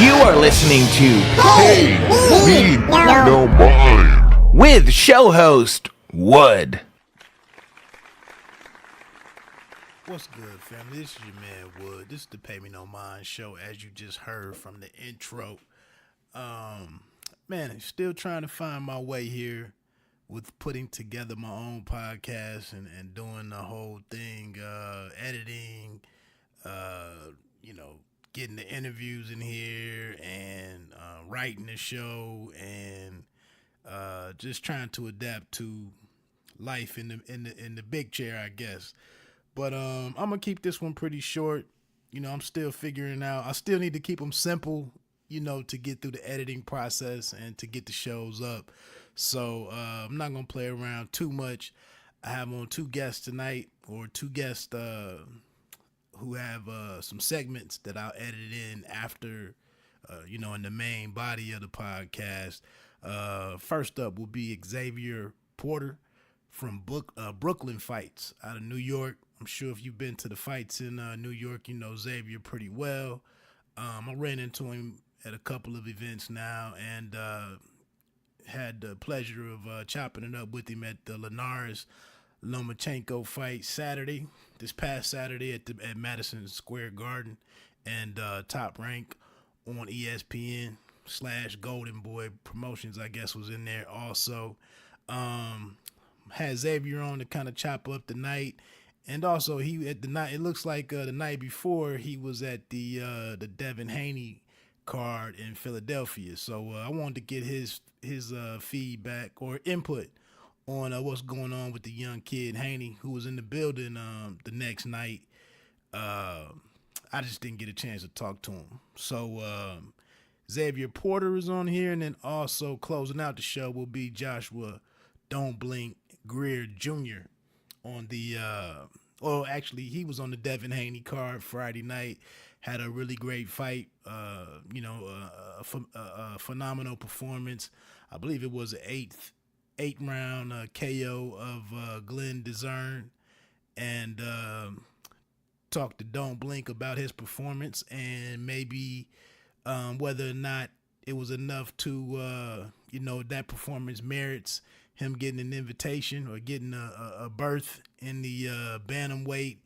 You are listening to Hey, me, no mind. with show host Wood. What's good, family? This is your man Wood. This is the Pay Me No Mind show, as you just heard from the intro. Man, still trying to find my way here with putting together my own podcast and doing the whole thing, editing, getting the interviews in here and writing the show and just trying to adapt to life in the big chair, I guess. But I'm gonna keep this one pretty short. I'm still figuring out. I still need to keep them simple, to get through the editing process and to get the shows up. So I'm not gonna play around too much. I have on two guests tonight, or two guests who have some segments that I'll edit in after, in the main body of the podcast. First up will be Xavier Porter from Brooklyn Fights out of New York. I'm sure if you've been to the fights in New York, you know Xavier pretty well. I ran into him at a couple of events now and had the pleasure of chopping it up with him at the Linares Lomachenko fight this past Saturday at Madison Square Garden, and Top Rank on ESPN / Golden Boy Promotions, I guess, was in there also. Had Xavier on to kind of chop up the night, and also it looks like the night before he was at the Devin Haney card in Philadelphia. So I wanted to get his feedback or input on what's going on with the young kid Haney, who was in the building the next night. I just didn't get a chance to talk to him. So Xavier Porter is on here, and then also closing out the show will be Joshua Don't Blink Greer Jr. on the actually he was on the Devin Haney card Friday night. Had a really great fight, a phenomenal performance. I believe it was an eight round KO of Glenn Dezurn, and talked to Don't Blink about his performance and maybe whether or not it was enough to that performance merits him getting an invitation or getting a berth in the bantamweight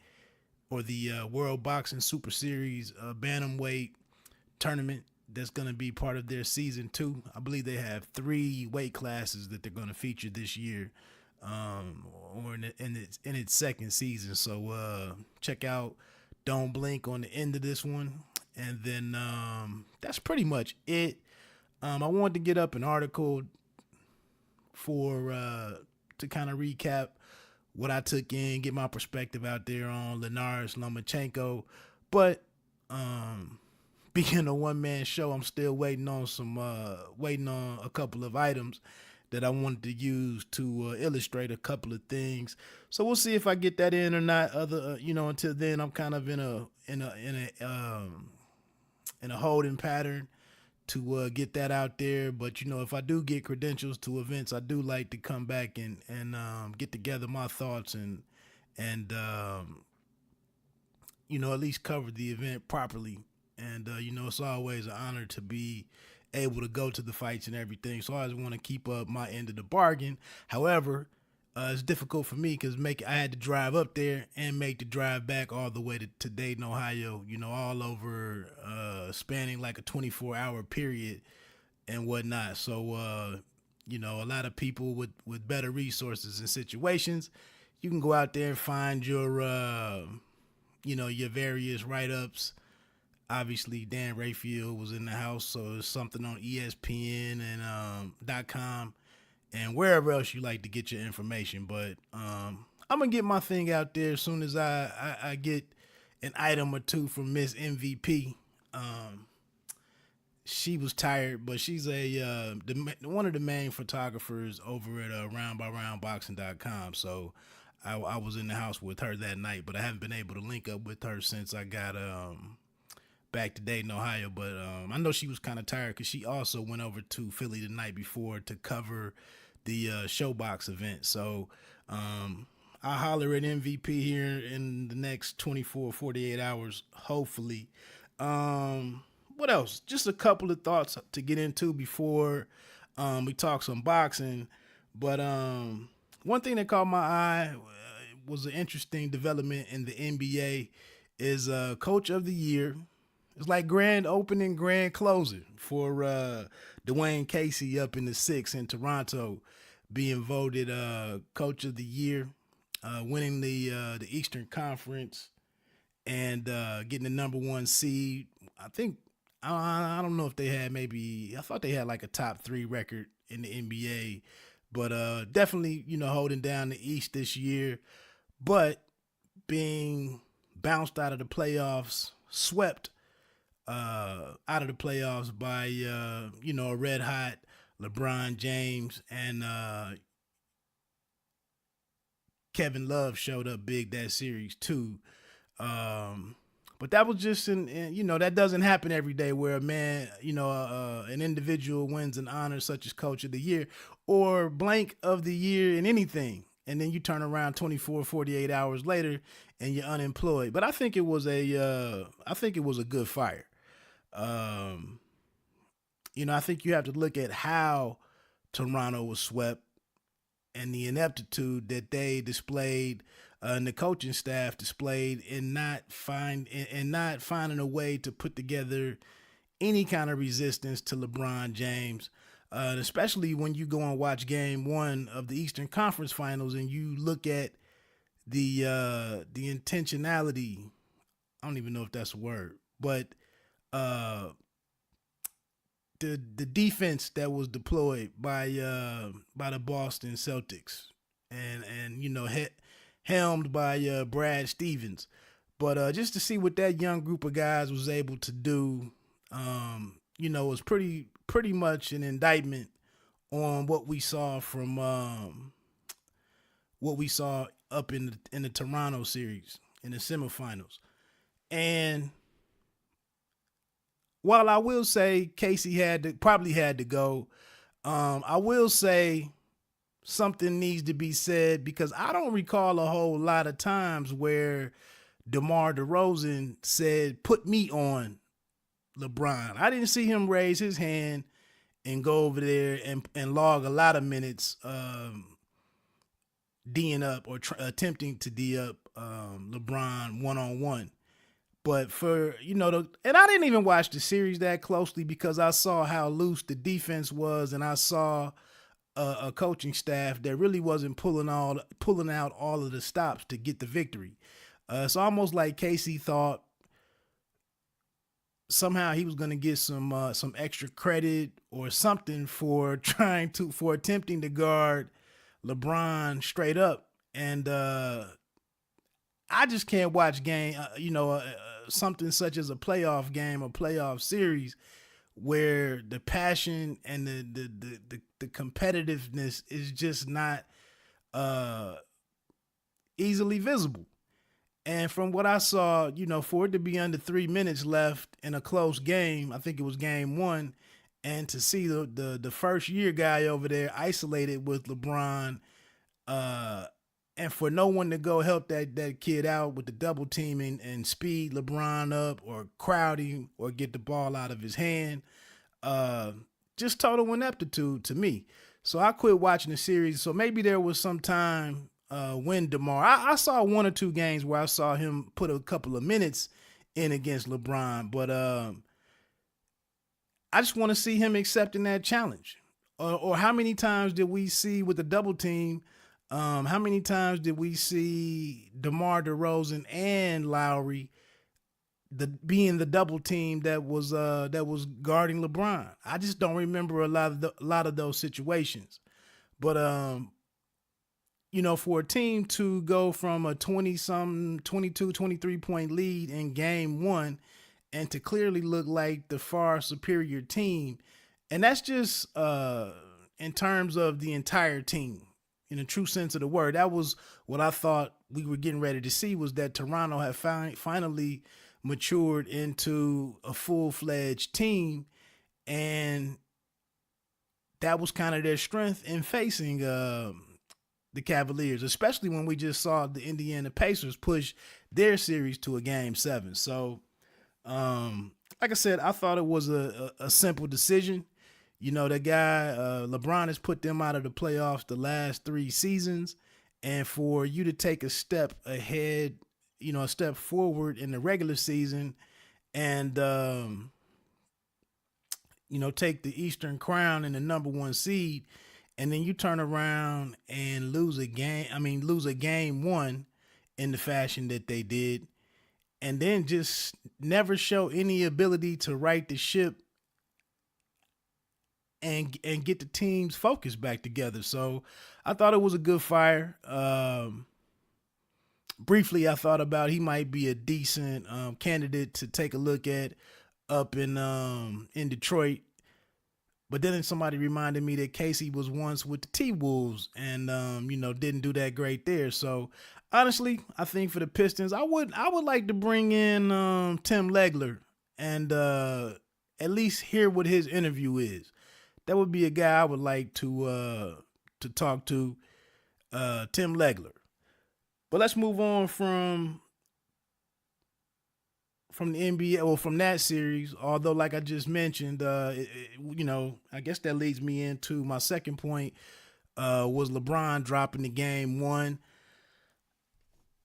or the World Boxing Super Series bantamweight tournament that's going to be part of their season 2. I believe they have 3 weight classes that they're going to feature this year, or in its second season. So check out Don't Blink on the end of this one, and then that's pretty much it. I wanted to get up an article to kind of recap what I took in, get my perspective out there on Linares Lomachenko, but being a one-man show, I'm still waiting on a couple of items that I wanted to use to illustrate a couple of things. So we'll see if I get that in or not. Until then, I'm kind of in a holding pattern to get that out there. But if I do get credentials to events, I do like to come back and get together my thoughts and at least cover the event properly. And it's always an honor to be able to go to the fights and everything. So I always want to keep up my end of the bargain. However, it's difficult for me because I had to drive up there and make the drive back all the way to Dayton, Ohio, all over, spanning like a 24-hour period and whatnot. So, a lot of people with better resources and situations, you can go out there and find your various write-ups. Obviously, Dan Rayfield was in the house, so there's something on ESPN and .com and wherever else you like to get your information. But I'm going to get my thing out there as soon as I get an item or two from Miss MVP. She was tired, but she's one of the main photographers over at roundbyroundboxing.com. So I was in the house with her that night, but I haven't been able to link up with her since I got back to Dayton, Ohio. But I know she was kind of tired because she also went over to Philly the night before to cover the ShoBox event. So I'll holler at MVP here in the next 24, 48 hours, hopefully. what else? Just a couple of thoughts to get into before we talk some boxing. But one thing that caught my eye was an interesting development in the NBA is Coach of the Year. It's like grand opening, grand closing for Dwayne Casey up in the 6 in Toronto, being voted Coach of the Year, winning the Eastern Conference and getting the number 1 seed. I don't know if they had I thought they had like a top 3 record in the NBA, but definitely, holding down the East this year, but being bounced out of the playoffs, swept out of the playoffs by, a red hot LeBron James, and Kevin Love showed up big that series too. But that was just that doesn't happen every day where a man, an individual wins an honor such as Coach of the Year or blank of the year in anything. And then you turn around 24, 48 hours later and you're unemployed. But I think it was a good fire. I think you have to look at how Toronto was swept and the ineptitude that they displayed and the coaching staff displayed in not finding a way to put together any kind of resistance to LeBron James, especially when you go and watch Game 1 of the Eastern Conference Finals and you look at the intentionality. I don't even know if that's a word, but the defense that was deployed by the Boston Celtics and helmed by Brad Stevens. But just to see what that young group of guys was able to do, was pretty much an indictment on what we saw from what we saw up in the Toronto series in the semifinals. And while I will say Casey probably had to go, I will say something needs to be said because I don't recall a whole lot of times where DeMar DeRozan said, "Put me on LeBron." I didn't see him raise his hand and go over there and log a lot of minutes D'ing up or attempting to D up LeBron one-on-one. But and I didn't even watch the series that closely because I saw how loose the defense was and I saw a coaching staff that really wasn't pulling out all of the stops to get the victory. It's almost like Casey thought somehow he was going to get some extra credit or something for attempting to guard LeBron straight up. And I just can't watch something such as a playoff game or playoff series where the passion and the competitiveness is just not easily visible. And from what I saw, for it to be under 3 minutes left in a close game, I think it was Game 1, and to see the first year guy over there isolated with LeBron, and for no one to go help that kid out with the double teaming and speed LeBron up or crowd him or get the ball out of his hand, just total ineptitude to me. So I quit watching the series. So maybe there was some time when DeMar, I saw 1 or 2 games where I saw him put a couple of minutes in against LeBron, but I just want to see him accepting that challenge. Or how many times did we see with the double team? How many times did we see DeMar DeRozan and Lowry being the double team that was guarding LeBron? I just don't remember a lot of those situations. But for a team to go from a 20-something, 22, 23-point lead in Game 1 and to clearly look like the far superior team, and that's just in terms of the entire team, in the true sense of the word. That was what I thought we were getting ready to see, was that Toronto had finally matured into a full-fledged team, and that was kind of their strength in facing the Cavaliers, especially when we just saw the Indiana Pacers push their series to a Game 7. So like I said, I thought it was a simple decision. You know, the guy, LeBron has put them out of the playoffs the last 3 seasons. And for you to take a step ahead, you know, a step forward in the regular season and, you know, take the Eastern crown and the number 1 seed, and then you turn around and lose a game 1 in the fashion that they did, and then just never show any ability to right the ship and get the team's focus back together. So I thought it was a good fire. Briefly, I thought about he might be a decent candidate to take a look at up in Detroit. But then somebody reminded me that Casey was once with the T-Wolves and, you know, didn't do that great there. So honestly, I think for the Pistons, I would like to bring in Tim Legler and at least hear what his interview is. That would be a guy I would like to talk to, Tim Legler. But let's move on from the NBA, or from that series. Although, like I just mentioned, you know, I guess that leads me into my second point, was LeBron dropping the game 1.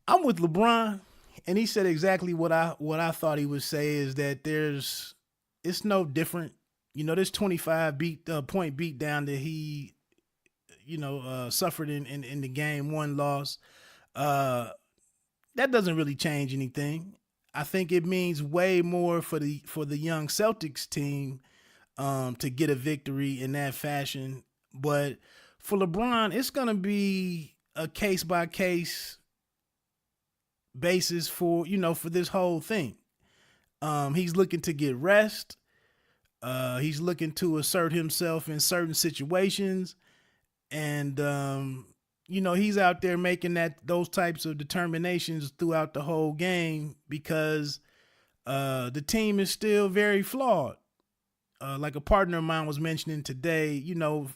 I'm with LeBron, and he said exactly what I thought he would say, is that it's no different. You know, this 25 point beat down that he, you know, suffered in the game 1 loss. That doesn't really change anything. I think it means way more for the young Celtics team to get a victory in that fashion. But for LeBron, it's going to be a case by case basis for this whole thing. He's looking to get rest. He's looking to assert himself in certain situations, and he's out there making those types of determinations throughout the whole game because the team is still very flawed. Like a partner of mine was mentioning today,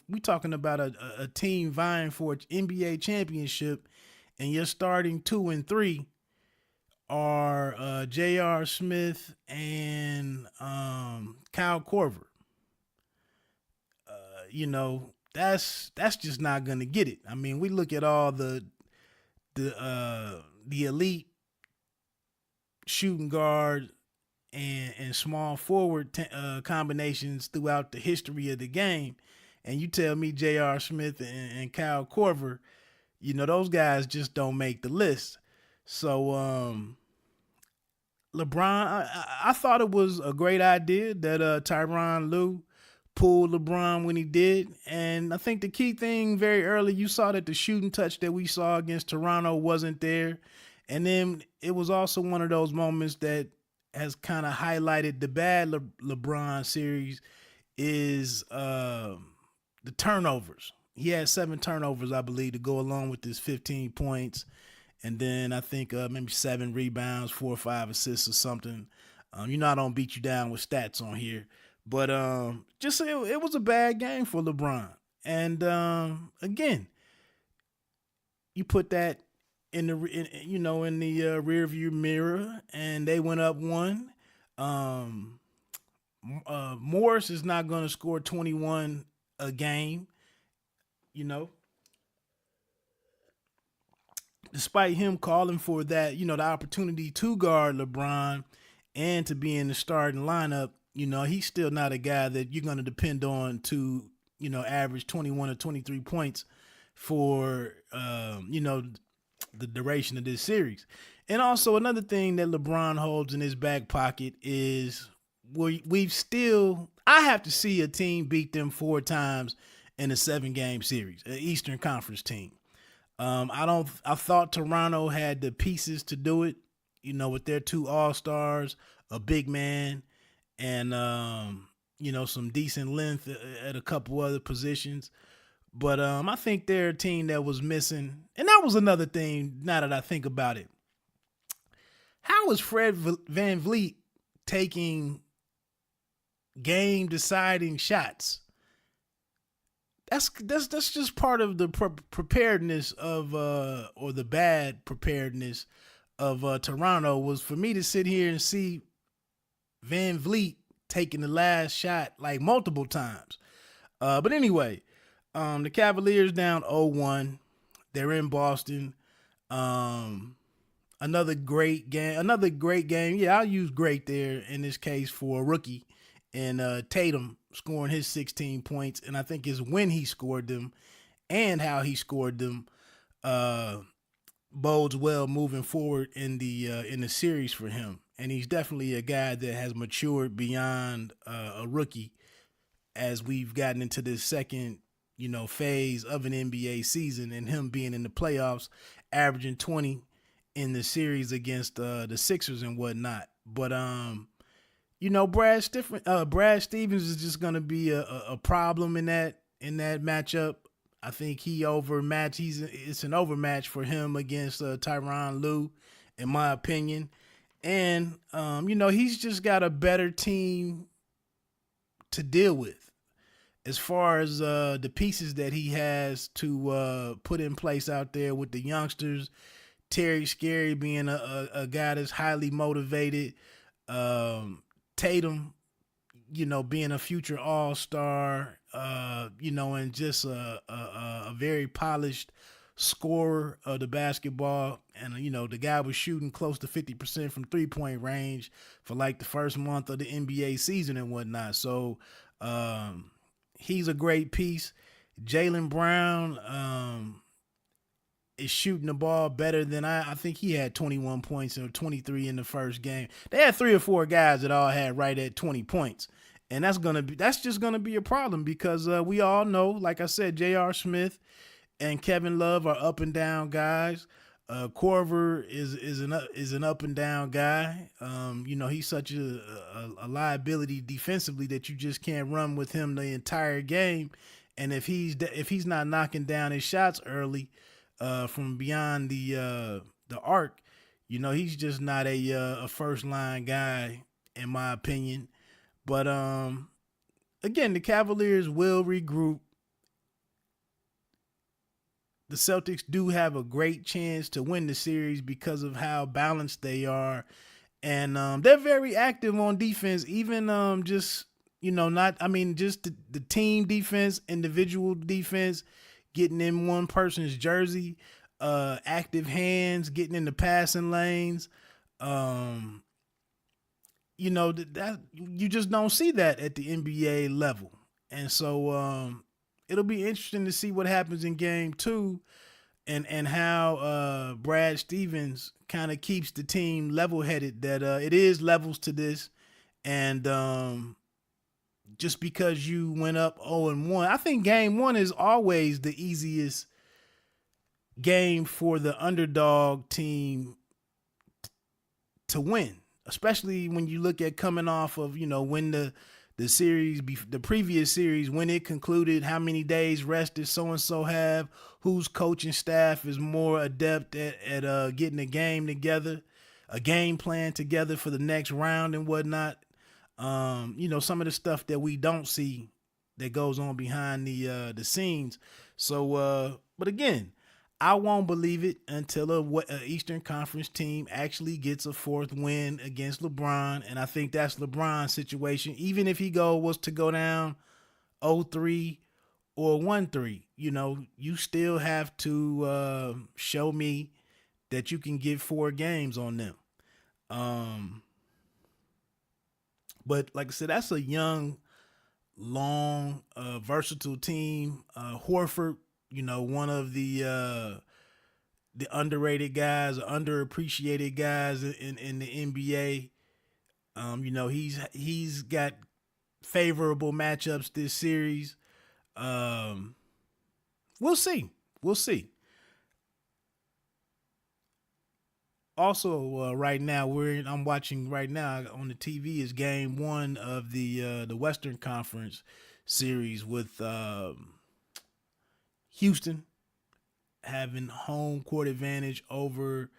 we talking about a team vying for an NBA championship, and you're starting 2 and 3 are J.R. Smith and Kyle Korver. That's just not gonna get it. I mean, we look at all the elite shooting guard and small forward combinations throughout the history of the game, and you tell me J.R. Smith and Kyle Korver, those guys just don't make the list. So LeBron, I thought it was a great idea that Tyronn Lue pulled LeBron when he did. And I think the key thing very early, you saw that the shooting touch that we saw against Toronto wasn't there. And then it was also one of those moments that has kind of highlighted the bad LeBron series is the turnovers. He had 7 turnovers, I believe, to go along with his 15 points. And then I think maybe 7 rebounds, 4 or 5 assists or something. I don't beat you down with stats on here. But just it was a bad game for LeBron. And again, you put that in the rearview mirror, and they went up 1. Morris is not going to score 21 a game, despite him calling for that, the opportunity to guard LeBron and to be in the starting lineup. He's still not a guy that you're going to depend on to, average 21 or 23 points for, the duration of this series. And also another thing that LeBron holds in his back pocket is I have to see a team beat them 4 times in a 7-game series, an Eastern Conference team. I thought Toronto had the pieces to do it, with their 2 all-stars, a big man, and, some decent length at a couple other positions. But I think they're a team that was missing. And that was another thing, now that I think about it. How is Fred VanVleet taking game-deciding shots? That's just part of the preparedness of, or the bad preparedness of Toronto, was for me to sit here and see Van Vliet taking the last shot like multiple times. But anyway, the Cavaliers down 0-1. They're in Boston. Another great game. Yeah, I'll use great there in this case for a rookie. And Tatum scoring his 16 points. And I think it's when he scored them and how he scored them bodes well moving forward in the series for him. And he's definitely a guy that has matured beyond a rookie as we've gotten into this second, phase of an NBA season, and him being in the playoffs, averaging 20 in the series against the Sixers and whatnot. But Brad Stevens is just gonna be a problem in that matchup. I think it's an overmatch for him against Tyronn Lue, in my opinion. And he's just got a better team to deal with as far as the pieces that he has to put in place out there with the youngsters. Terry Scary being a guy that's highly motivated. Tatum, being a future all-star, and just a very polished scorer of the basketball. And, the guy was shooting close to 50% from three-point range for like the first month of the NBA season and whatnot. So he's a great piece. Jaylen Brown is shooting the ball better than I think he had 21 points or 23 in the first game. They had 3 or 4 guys that all had right at 20 points. And that's just gonna be a problem because we all know, like I said, J.R. Smith and Kevin Love are up and down guys. Korver is an up and down guy. He's such a liability defensively that you just can't run with him the entire game. And if he's not knocking down his shots early from beyond the arc, he's just not a first line guy in my opinion. But again, the Cavaliers will regroup. The Celtics do have a great chance to win the series because of how balanced they are. And they're very active on defense, even just the team defense, individual defense, getting in one person's jersey, active hands, getting in the passing lanes. That you just don't see that at the NBA level. And so it'll be interesting to see what happens in game 2 and how Brad Stevens kind of keeps the team level-headed, that it is levels to this. And just because you went up 0-1, I think game 1 is always the easiest game for the underdog team to win, especially when you look at coming off of, when the series, the previous series, when it concluded, how many days rest did so-and-so have, whose coaching staff is more adept at getting a game together, a game plan together for the next round and whatnot. Some of the stuff that we don't see that goes on behind the scenes. So, but again, I won't believe it until a Eastern Conference team actually gets a 4th win against LeBron, and I think that's LeBron's situation. Even if he was to go down 0-3 or 1-3, you still have to show me that you can get 4 games on them. But like I said, that's a young, long, versatile team. Horford, one of the underrated guys, underappreciated guys in the NBA. He's got favorable matchups this series. We'll see. Also, right now I'm watching right now on the TV is game 1 of the Western Conference series with Houston having home court advantage over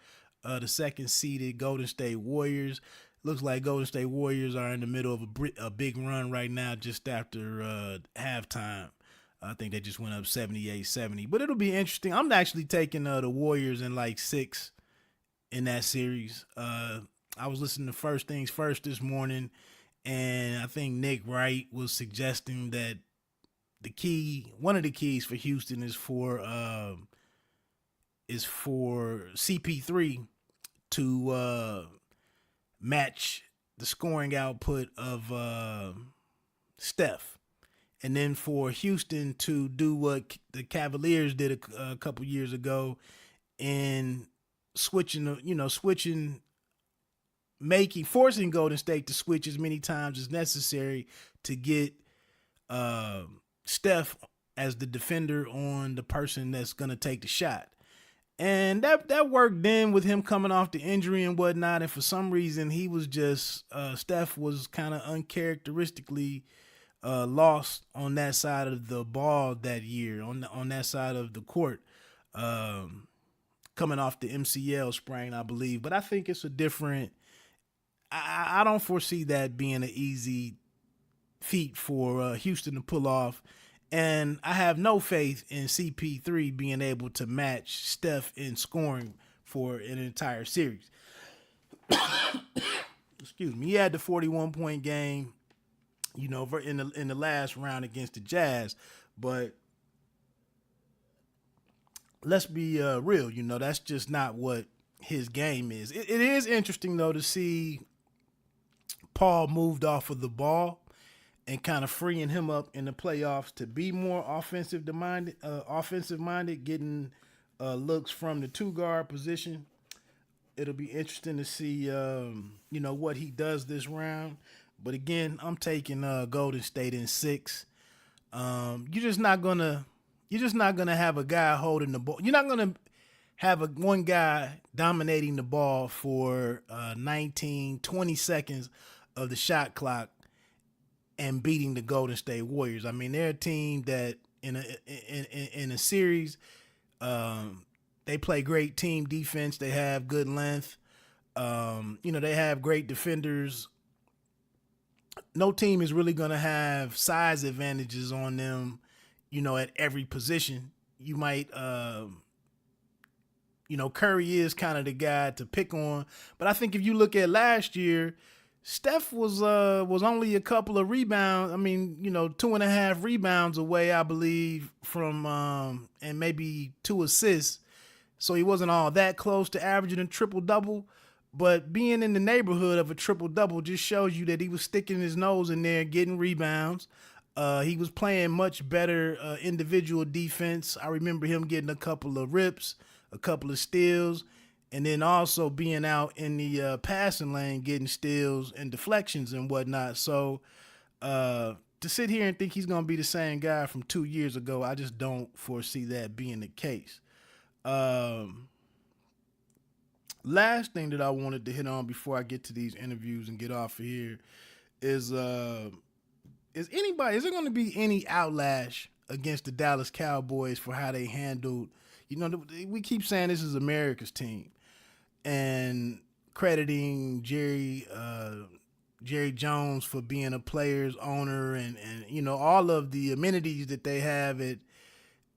the second seeded Golden State Warriors. Looks like Golden State Warriors are in the middle of a big run right now just after halftime. I think they just went up 78-70. But it'll be interesting. I'm actually taking the Warriors in like 6 in that series. I was listening to First Things First this morning, And I think Nick Wright was suggesting that one of the keys for Houston is for CP3 to match the scoring output of Steph, and then for Houston to do what the Cavaliers did a couple years ago in forcing Golden State to switch as many times as necessary to get Steph as the defender on the person that's going to take the shot. And that worked then with him coming off the injury and whatnot. And for some reason, he was just, Steph was kind of uncharacteristically lost on that side of the ball that year, on that side of the court, coming off the MCL sprain, I believe. But I think it's a different, I don't foresee that being an easy feat for Houston to pull off. And I have no faith in CP3 being able to match Steph in scoring for an entire series. Excuse me. He had the 41-point game, in the last round against the Jazz. But let's be real. That's just not what his game is. It is interesting, though, to see Paul moved off of the ball and kind of freeing him up in the playoffs to be more offensive minded, getting looks from the 2-guard position. It'll be interesting to see, what he does this round. But again, I'm taking Golden State in 6. You're just not gonna have a guy holding the ball. You're not gonna have one guy dominating the ball for 19, 20 seconds of the shot clock and beating the Golden State Warriors. I mean, they're a team that in a series, they play great team defense. They have good length. They have great defenders. No team is really going to have size advantages on them, at every position. You might, Curry is kind of the guy to pick on. But I think if you look at last year, Steph was only a couple of rebounds. 2.5 rebounds away, I believe, from and maybe 2 assists. So he wasn't all that close to averaging a triple-double. But being in the neighborhood of a triple-double just shows you that he was sticking his nose in there, getting rebounds. He was playing much better individual defense. I remember him getting a couple of rips, a couple of steals, and then also being out in the passing lane, getting steals and deflections and whatnot. So to sit here and think he's going to be the same guy from 2 years ago, I just don't foresee that being the case. Last thing that I wanted to hit on before I get to these interviews and get off of here is there going to be any outlash against the Dallas Cowboys for how they handled, we keep saying this is America's team and crediting Jerry Jones for being a player's owner and all of the amenities that they have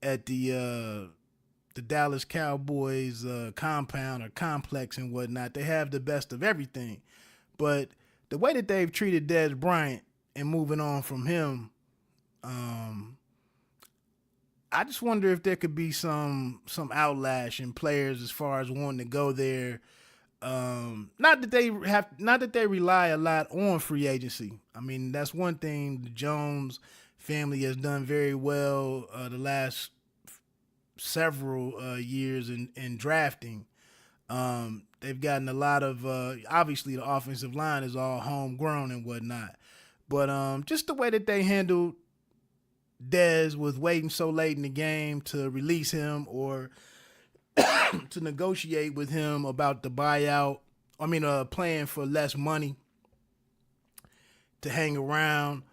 at the Dallas Cowboys compound or complex and whatnot. They have the best of everything. But the way that they've treated Dez Bryant and moving on from him, I just wonder if there could be some outlash in players as far as wanting to go there. Not that they rely a lot on free agency. I mean, that's one thing the Jones family has done very well the last several years in drafting. They've gotten a lot of obviously the offensive line is all homegrown and whatnot, but just the way that they handled Dez with waiting so late in the game to release him or to negotiate with him about the buyout. Playing for less money to hang around,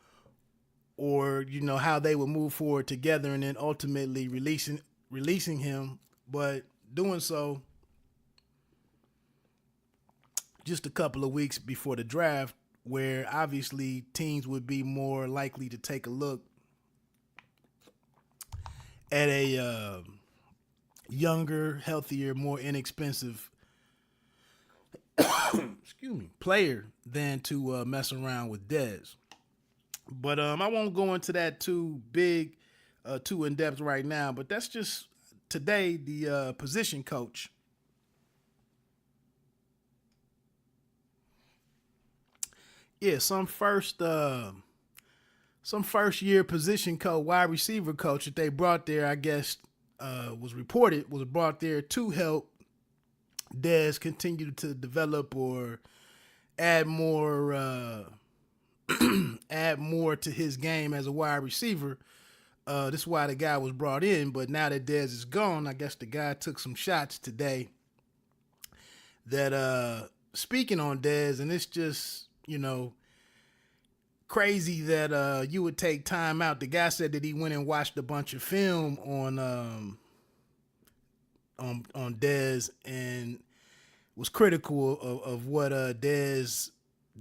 or how they would move forward together and then ultimately releasing him, but doing so just a couple of weeks before the draft, where obviously teams would be more likely to take a look at a younger, healthier, more inexpensive player than to mess around with Dez. But I won't go into that too in depth right now. But that's just today the position coach. Yeah, some first year position coach, wide receiver coach that they brought there, I guess, was brought there to help Dez continue to develop or add more to his game as a wide receiver. This is why the guy was brought in. But now that Dez is gone, I guess the guy took some shots today that speaking on Dez, and it's just, crazy that you would take time out. The guy said that he went and watched a bunch of film on Dez and was critical of what Dez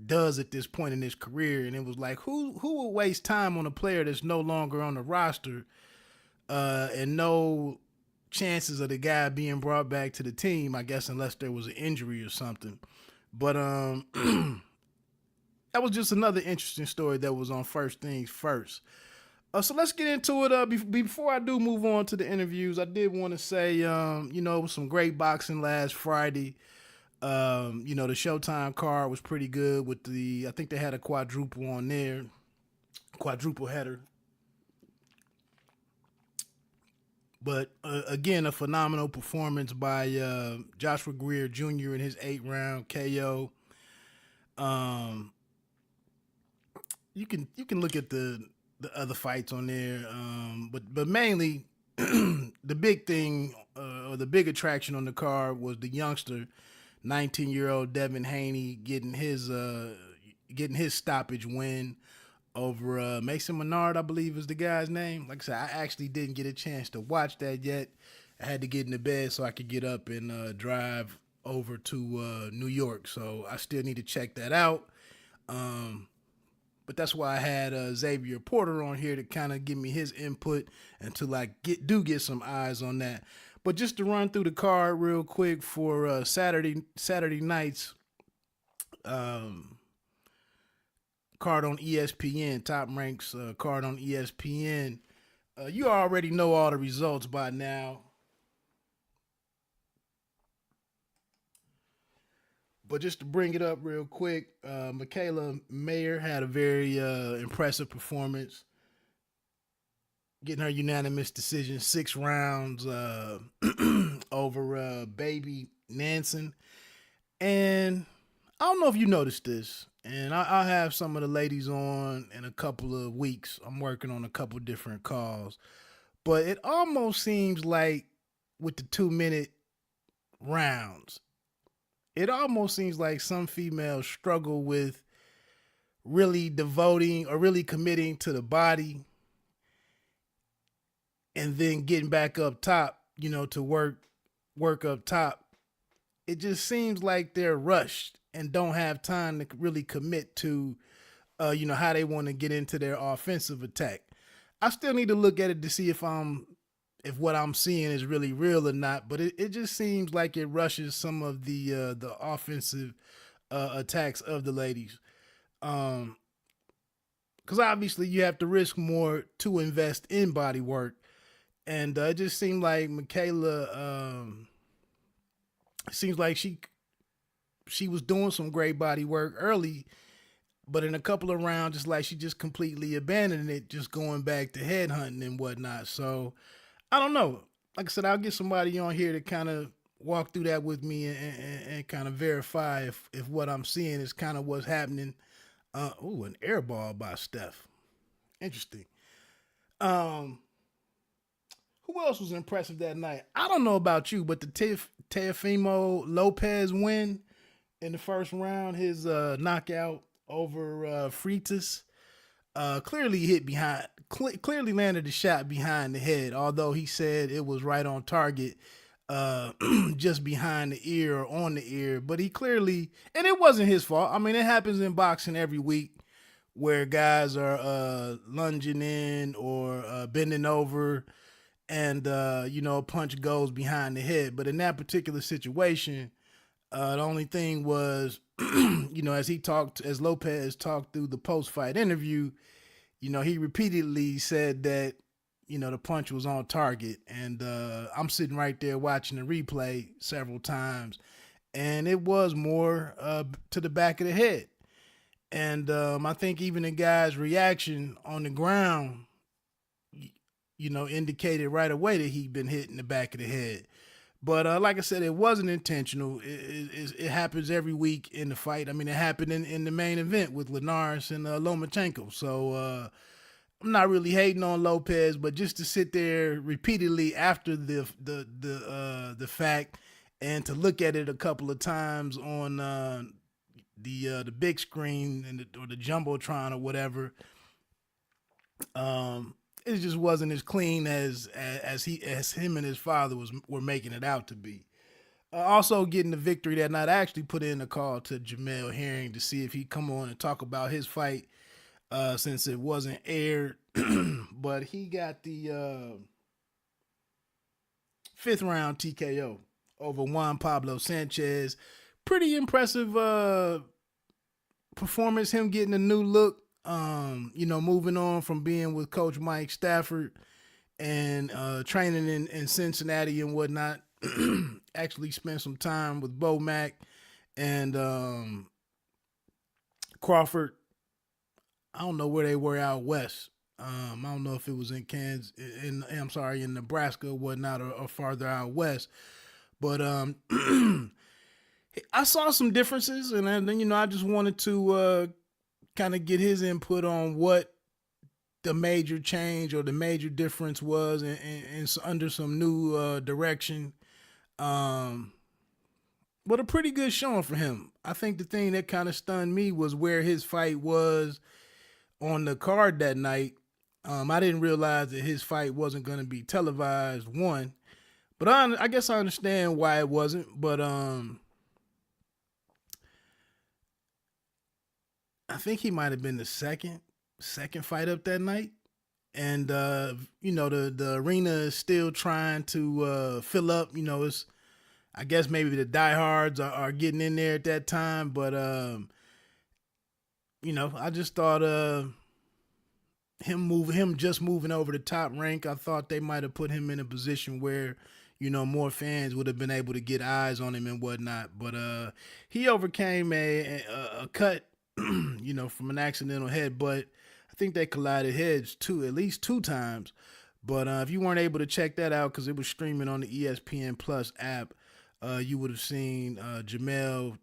does at this point in his career, and it was like, who would waste time on a player that's no longer on the roster and no chances of the guy being brought back to the team, I guess, unless there was an injury or something. But that was just another interesting story that was on First Things First. So let's get into it. Before I do move on to the interviews, I did want to say, it was some great boxing last Friday. The Showtime card was pretty good with I think they had a quadruple on there, quadruple-header. But again, a phenomenal performance by Joshua Greer Jr. in his 8-round KO. You can look at the other fights on there, but mainly the big thing or the big attraction on the card was the youngster, 19-year-old Devin Haney getting his stoppage win over Mason Menard, I believe is the guy's name. Like I said, I actually didn't get a chance to watch that yet. I had to get into bed so I could get up and drive over to New York. So I still need to check that out. But that's why I had Xavier Porter on here to kind of give me his input until I get some eyes on that. But just to run through the card real quick for Saturday night's card on ESPN, Top Ranks card on ESPN. You already know all the results by now. But just to bring it up real quick, Michaela Mayer had a very impressive performance, getting her unanimous decision, 6 rounds over Baby Nansen. And I don't know if you noticed this, and I'll have some of the ladies on in a couple of weeks. I'm working on a couple different calls. But it almost seems like with the 2-minute rounds, it almost seems like some females struggle with really devoting or really committing to the body and then getting back up top, to work up top. It just seems like they're rushed and don't have time to really commit to, how they want to get into their offensive attack. I still need to look at it to see if what I'm seeing is really real or not, but it just seems like it rushes some of the offensive attacks of the ladies. Because obviously you have to risk more to invest in body work. And it just seemed like Michaela, seems like she was doing some great body work early, but in a couple of rounds, it's like she just completely abandoned it, just going back to headhunting and whatnot. So I don't know. Like I said, I'll get somebody on here to kind of walk through that with me and kind of verify if what I'm seeing is kind of what's happening. An air ball by Steph. Interesting. Who else was impressive that night? I don't know about you, but the Teofimo Lopez win in the first round, his knockout over Freitas, clearly clearly landed a shot behind the head, although he said it was right on target, just behind the ear or on the ear. But he clearly, and it wasn't his fault. I mean, it happens in boxing every week where guys are lunging in or bending over and, a punch goes behind the head. But in that particular situation, The only thing was, as Lopez talked through the post-fight interview, he repeatedly said that, the punch was on target. And I'm sitting right there watching the replay several times, and it was more to the back of the head. And I think even the guy's reaction on the ground, indicated right away that he'd been hit in the back of the head. But like I said, it wasn't intentional. It happens every week in the fight. I mean, it happened in the main event with Linares and Lomachenko. So I'm not really hating on Lopez, but just to sit there repeatedly after the fact and to look at it a couple of times on the big screen or the jumbotron or whatever, it just wasn't as clean as him and his father were making it out to be. Also getting the victory that night, I actually put in a call to Jamel Herring to see if he'd come on and talk about his fight since it wasn't aired. But he got the 5th round TKO over Juan Pablo Sanchez. Pretty impressive performance, him getting a new look. Moving on from being with Coach Mike Stafford and training in Cincinnati and whatnot. Actually spent some time with Bo Mack and Crawford. I don't know where they were out west. I don't know if it was in Kansas, in Nebraska or whatnot, or farther out west. But I saw some differences, and then I just wanted to kind of get his input on what the major change or the major difference was and under some new direction. But a pretty good showing for him. I think the thing that kind of stunned me was where his fight was on the card that night. I didn't realize that his fight wasn't going to be televised, one. But I guess I understand why it wasn't. But I think he might have been the second fight up that night. And, the arena is still trying to fill up. It's, I guess maybe the diehards are getting in there at that time. But, I just thought him just moving over the top rank, I thought they might have put him in a position where, more fans would have been able to get eyes on him and whatnot. But he overcame a cut, from an accidental headbutt. I think they collided heads at least two times. But if you weren't able to check that out because it was streaming on the ESPN Plus app, you would have seen Jamel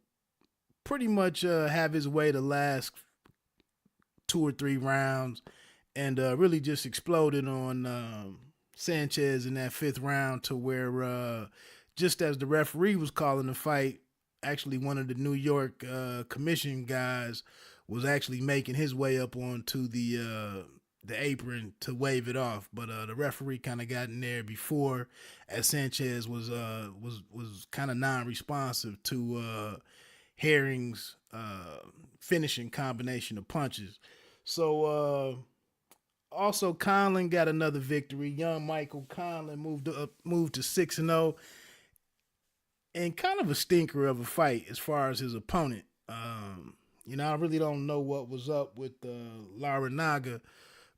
pretty much have his way the last 2 or 3 rounds and really just exploded on Sanchez in that 5th round to where just as the referee was calling the fight, actually one of the New York commission guys was actually making his way up onto the apron to wave it off, but the referee kind of got in there before, as Sanchez was kind of non-responsive to Herring's finishing combination of punches. So also Conlon got another victory. Young Michael Conlon moved to 6-0. And kind of a stinker of a fight as far as his opponent. I really don't know what was up with Larinaga,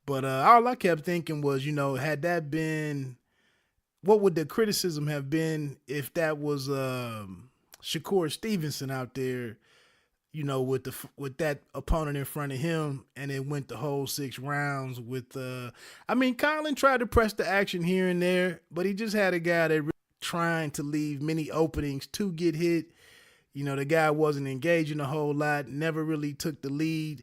but all I kept thinking was, had that been, what would the criticism have been if that was Shakur Stevenson out there, with that opponent in front of him, and it went the whole 6 rounds with. Conlon tried to press the action here and there, but he just had a guy that. Trying to leave many openings to get hit. The guy wasn't engaging a whole lot, never really took the lead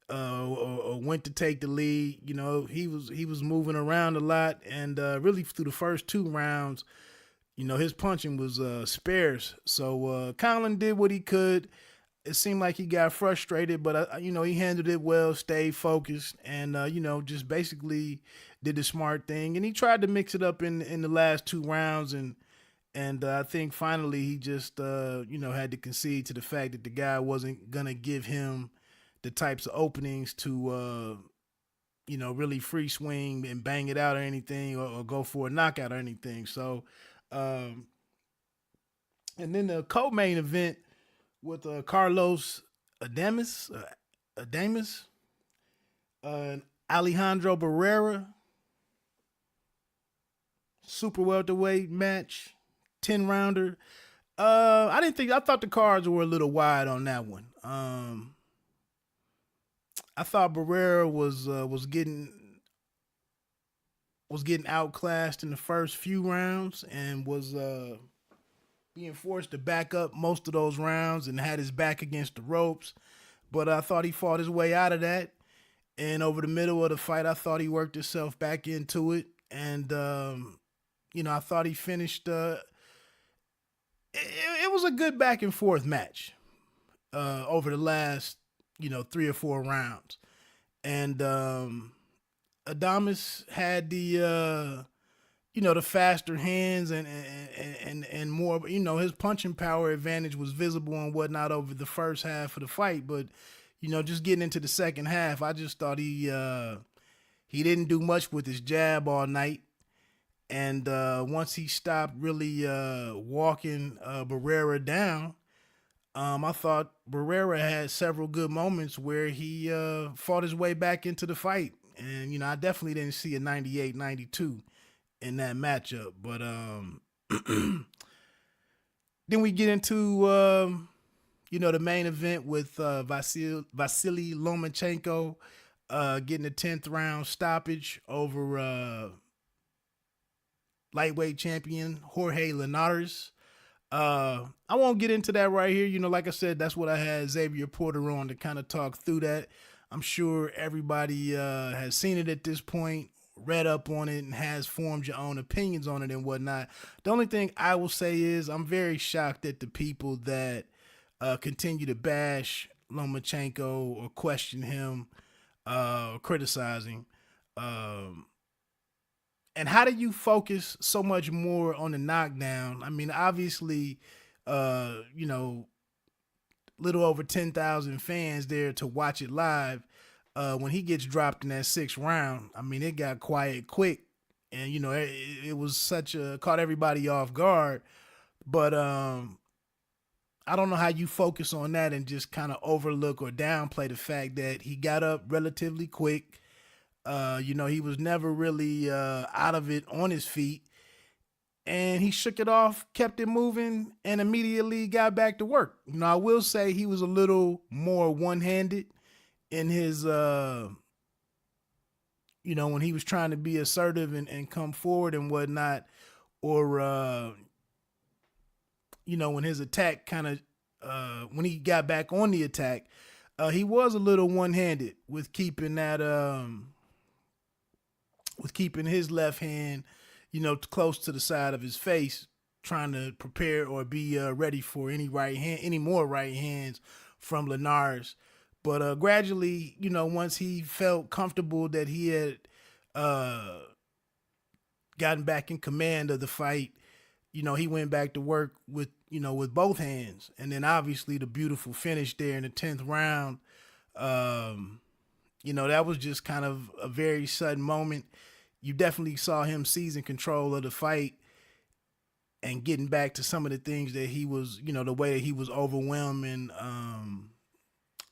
or went to take the lead. He was moving around a lot, and really through the first 2 rounds, his punching was sparse. So Conlon did what he could. It seemed like he got frustrated, but he handled it well, stayed focused, and just basically did the smart thing. And he tried to mix it up in the last 2 rounds, and I think finally he just had to concede to the fact that the guy wasn't gonna give him the types of openings to really free swing and bang it out or anything, or go for a knockout or anything. So And then the co-main event with Carlos Adames, and Alejandro Barrera, super welterweight match, 10-rounder. I thought the cards were a little wide on that one. I thought Barrera was getting outclassed in the first few rounds and was being forced to back up most of those rounds and had his back against the ropes. But I thought he fought his way out of that. And over the middle of the fight, I thought he worked himself back into it. And, I thought he finished. It was a good back and forth match over the last, 3 or 4 rounds. And Adames had the faster hands and more, his punching power advantage was visible and whatnot over the first half of the fight. But, just getting into the second half, I just thought he didn't do much with his jab all night. And once he stopped really walking Barrera down, I thought Barrera had several good moments where he fought his way back into the fight. And, I definitely didn't see a 98-92 in that matchup. But then we get into, the main event with Vasiliy Lomachenko getting a 10th round stoppage over lightweight champion Jorge Linares. I won't get into that right here. Like I said, that's what I had Xavier Porter on to kind of talk through that. I'm sure everybody has seen it at this point, read up on it, and has formed your own opinions on it and whatnot. The only thing I will say is I'm very shocked at the people that continue to bash Lomachenko or question him or criticize him. And how do you focus so much more on the knockdown? I mean, obviously, little over 10,000 fans there to watch it live. When he gets dropped in that 6th round, I mean, it got quiet quick. And, it was caught everybody off guard. But I don't know how you focus on that and just kind of overlook or downplay the fact that he got up relatively quick. He was never really out of it on his feet. And he shook it off, kept it moving, and immediately got back to work. I will say he was a little more one-handed in his, when he was trying to be assertive and come forward and whatnot, or, when his attack kind of, when he got back on the attack, he was a little one-handed with keeping that, with keeping his left hand, close to the side of his face, trying to prepare or be ready for any more right hands from Linares. But gradually, once he felt comfortable that he had gotten back in command of the fight, he went back to work with both hands. And then obviously the beautiful finish there in the 10th round, that was just kind of a very sudden moment. You definitely saw him seizing control of the fight and getting back to some of the things that he was, the way that he was overwhelming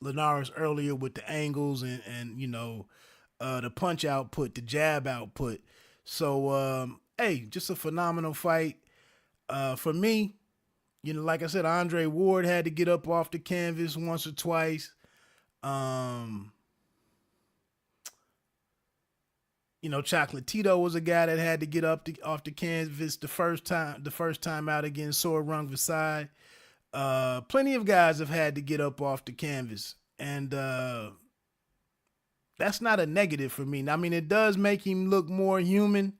Linares earlier with the angles and the punch output, the jab output. So, just a phenomenal fight. For me, like I said, Andre Ward had to get up off the canvas once or twice. Chocolatito was a guy that had to get up off the canvas the first time out against Sorong Vasai. Plenty of guys have had to get up off the canvas, and that's not a negative for me. I mean, it does make him look more human.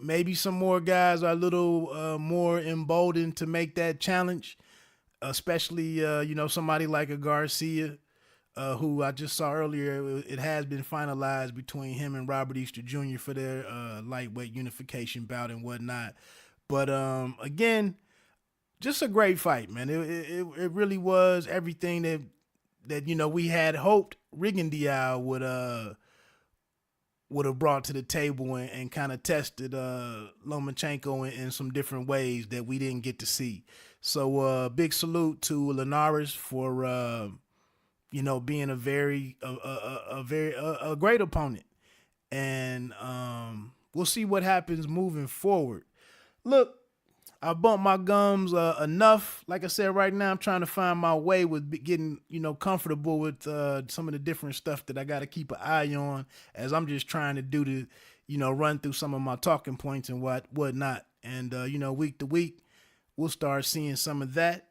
Maybe some more guys are a little more emboldened to make that challenge, especially, somebody like a Garcia, who I just saw earlier. It has been finalized between him and Robert Easter Jr. for their lightweight unification bout and whatnot. But again, just a great fight, man. It really was everything that we had hoped Rigondeaux would have brought to the table and kind of tested Lomachenko in some different ways that we didn't get to see. So big salute to Linares for being a very great opponent, and we'll see what happens moving forward. Look, I bumped my gums enough. Like I said, right now I'm trying to find my way with getting, comfortable with some of the different stuff that I got to keep an eye on as I'm just trying to do to, run through some of my talking points and whatnot. And, week to week, we'll start seeing some of that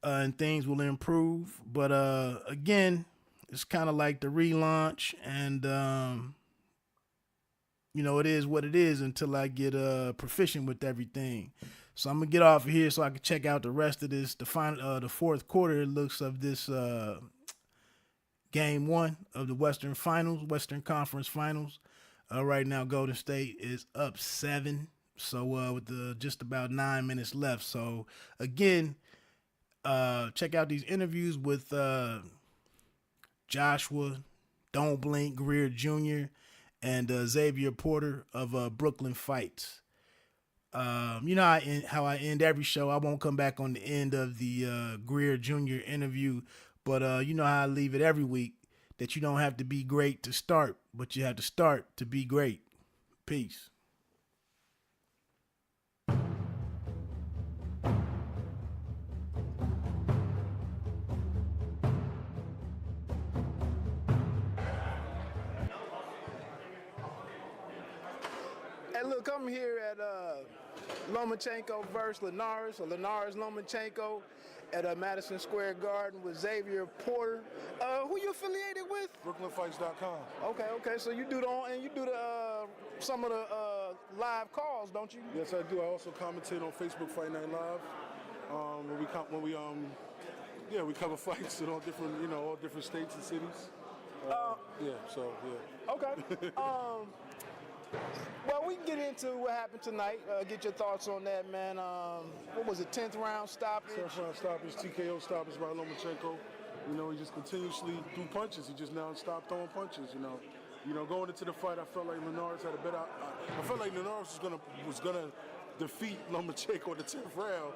and things will improve. But, again, it's kind of like the relaunch and, it is what it is until I get proficient with everything. So I'm gonna get off of here so I can check out the rest of this. The fourth quarter looks of this game 1 of the Western Conference Finals. Right now, Golden State is up 7. So with just about 9 minutes left. So again, check out these interviews with Joshua, Don't Blink, Greer Jr., and Xavier Porter of Brooklyn Fights. How I end every show. I won't come back on the end of the Greer Jr. interview, but you know how I leave it every week, that you don't have to be great to start, but you have to start to be great. Peace. Hey, look, I'm here at Lomachenko versus Linares, or Linares Lomachenko at Madison Square Garden with Xavier Porter. Who you affiliated with? BrooklynFights.com. Okay. So you do some of the live calls, don't you? Yes, I do. I also commentate on Facebook Fight Night Live. We cover fights in all different states and cities. Okay. Well, we can get into what happened tonight. Get your thoughts on that, man. What was it, 10th round stoppage? 10th round stoppage, TKO stoppage by Lomachenko. He just continuously threw punches. He just now stopped throwing punches. Going into the fight, I felt like Linares had a better. I felt like Linares was gonna defeat Lomachenko in the 10th round.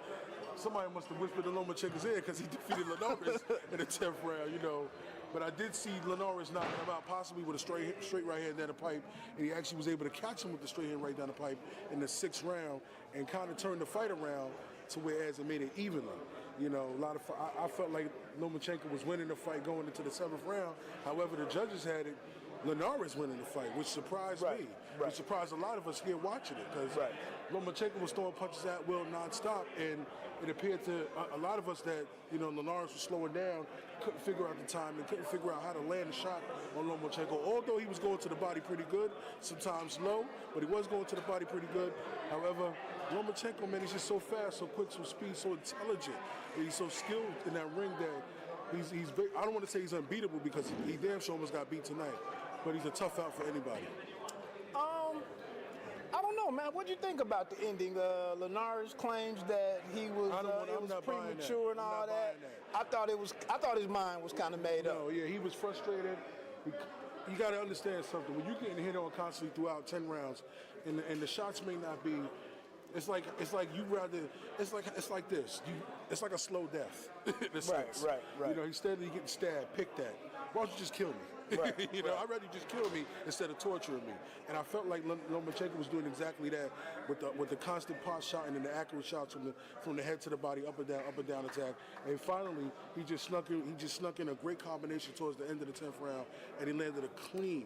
Somebody must have whispered in Lomachenko's ear because he defeated Linares in the 10th round. But I did see Linares knocking him out, possibly with a straight right hand down the pipe, and he actually was able to catch him with the straight hand right down the pipe in the 6th round and kind of turned the fight around to whereas it made it evenly. I felt like Lomachenko was winning the fight going into the 7th round. However, the judges had it Linares winning the fight, which surprised me. Which surprised a lot of us here watching it, because Lomachenko was throwing punches at will nonstop, and it appeared to a lot of us that Linares was slowing down, couldn't figure out the time, and couldn't figure out how to land a shot on Lomachenko. Although he was going to the body pretty good, sometimes low, but he was going to the body pretty good. However, Lomachenko, man, he's just so fast, so quick, so speed, so intelligent, and he's so skilled in that ring that he's very, I don't want to say he's unbeatable, because he damn sure almost got beat tonight, but he's a tough out for anybody. I don't know, man. What do you think about the ending? Linares claims that he was premature and all that. I thought his mind was kind of made up. No, yeah, he was frustrated. You got to understand something. When you're getting hit on constantly throughout 10 rounds, and the shots may not be. It's like you rather. It's like this. It's like a slow death. Right. He's steadily getting stabbed. Pick that. Why don't you just kill me? I'd rather you just kill me instead of torturing me. And I felt like Lomachenko was doing exactly that with the constant pot shot and then the accurate shots from the head to the body, up and down attack. And finally, he just snuck in a great combination towards the end of the 10th round, and he landed a clean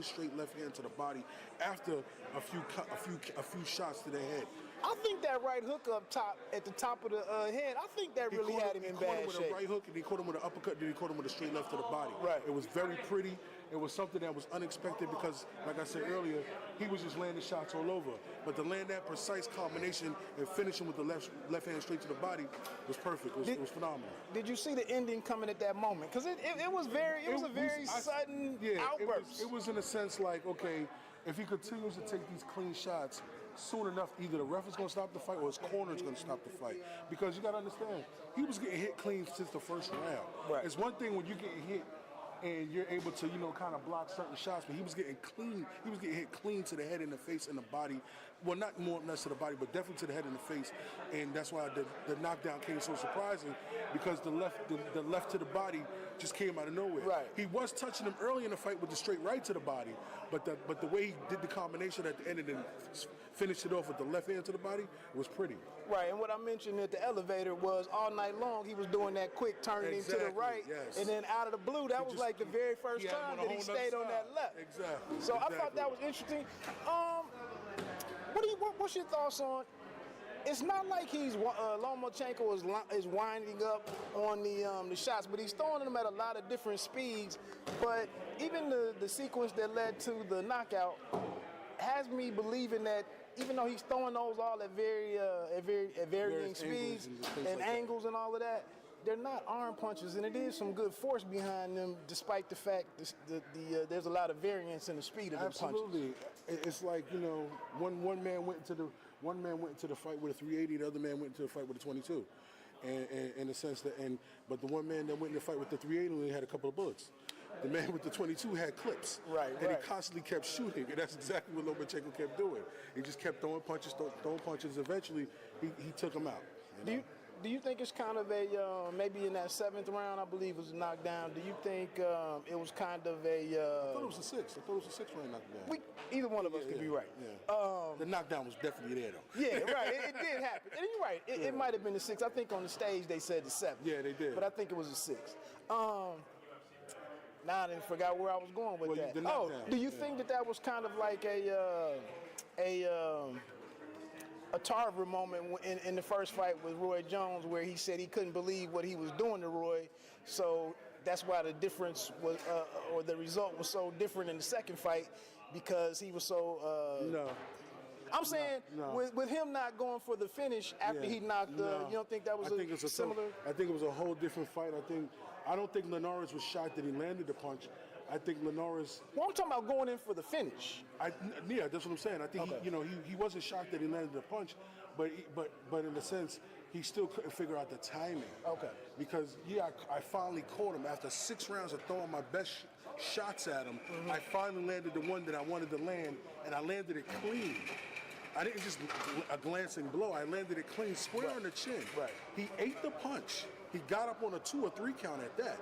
straight left hand to the body after a few shots to the head. I think that right hook up top at the top of the head, I think that really had him in bad shape. He caught him with a right hook, and he caught him with an uppercut, then he caught him with a straight left to the body. Right. It was very pretty. It was something that was unexpected because, like I said earlier, he was just landing shots all over. But to land that precise combination and finish him with the left hand straight to the body was perfect. It was phenomenal. Did you see the ending coming at that moment? Because it was a very sudden outburst. It was in a sense like, okay, if he continues to take these clean shots, soon enough, either the ref is going to stop the fight or his corner is going to stop the fight. Because you got to understand, he was getting hit clean since the first round. Right. It's one thing when you're getting hit and you're able to, kind of block certain shots. But he was getting clean. He was getting hit clean to the head and the face and the body. Well, not more or less to the body, but definitely to the head and the face. And that's why the knockdown came so surprising, because the left to the body just came out of nowhere. Right. He was touching him early in the fight with the straight right to the body, but the way he did the combination at the end and then finished it off with the left hand to the body was pretty. Right, and what I mentioned at the elevator was all night long he was doing that quick turning to the right, yes. and then out of the blue, that was like the very first time that he stayed on that left. Exactly. So I thought that was interesting. What's your thoughts on? It's not like Lomachenko is winding up on the shots, but he's throwing them at a lot of different speeds. But even the sequence that led to the knockout has me believing that even though he's throwing those all at varying speeds and angles and all of that, they're not arm punches, and it is some good force behind them, despite the fact there's a lot of variance in the speed of the punches. Absolutely, it's like one man went into the fight with a 380, the other man went into the fight with a 22, and in the sense that but the one man that went in the fight with the 380 only had a couple of bullets. The man with the 22 had clips, right? He constantly kept shooting, and that's exactly what Lomachenko kept doing. He just kept throwing punches. Eventually, he took him out. Do you think it's kind of a maybe in that 7th round, I believe, was a knockdown? Do you think it was kind of a? I thought it was a 6. I thought it was a 6-round knockdown. Either one of us could be right. Yeah. The knockdown was definitely there, though. Yeah, right. It did happen. And you're right. It might have been the 6. I think on the stage they said the 7. Yeah, they did. But I think it was a 6. Now I didn't forgot where I was going with that. Do you think that was kind of like a Tarver moment in the first fight with Roy Jones, where he said he couldn't believe what he was doing to Roy, so that's why the difference was, or the result was so different in the second fight, because he was so. No. I'm saying with him not going for the finish after he knocked. You don't think that was similar? I think it was a whole different fight. I don't think Linares was shocked that he landed the punch. I think Linares. Well, I'm talking about going in for the finish. Yeah, that's what I'm saying. I think he wasn't shocked that he landed the punch, but in a sense he still couldn't figure out the timing. Okay. Because I finally caught him after 6 rounds of throwing my best shots at him. I finally landed the one that I wanted to land, and I landed it clean. I didn't just a glancing blow. I landed it clean, square on the chin. Right. He ate the punch. He got up on a 2 or 3 count at that.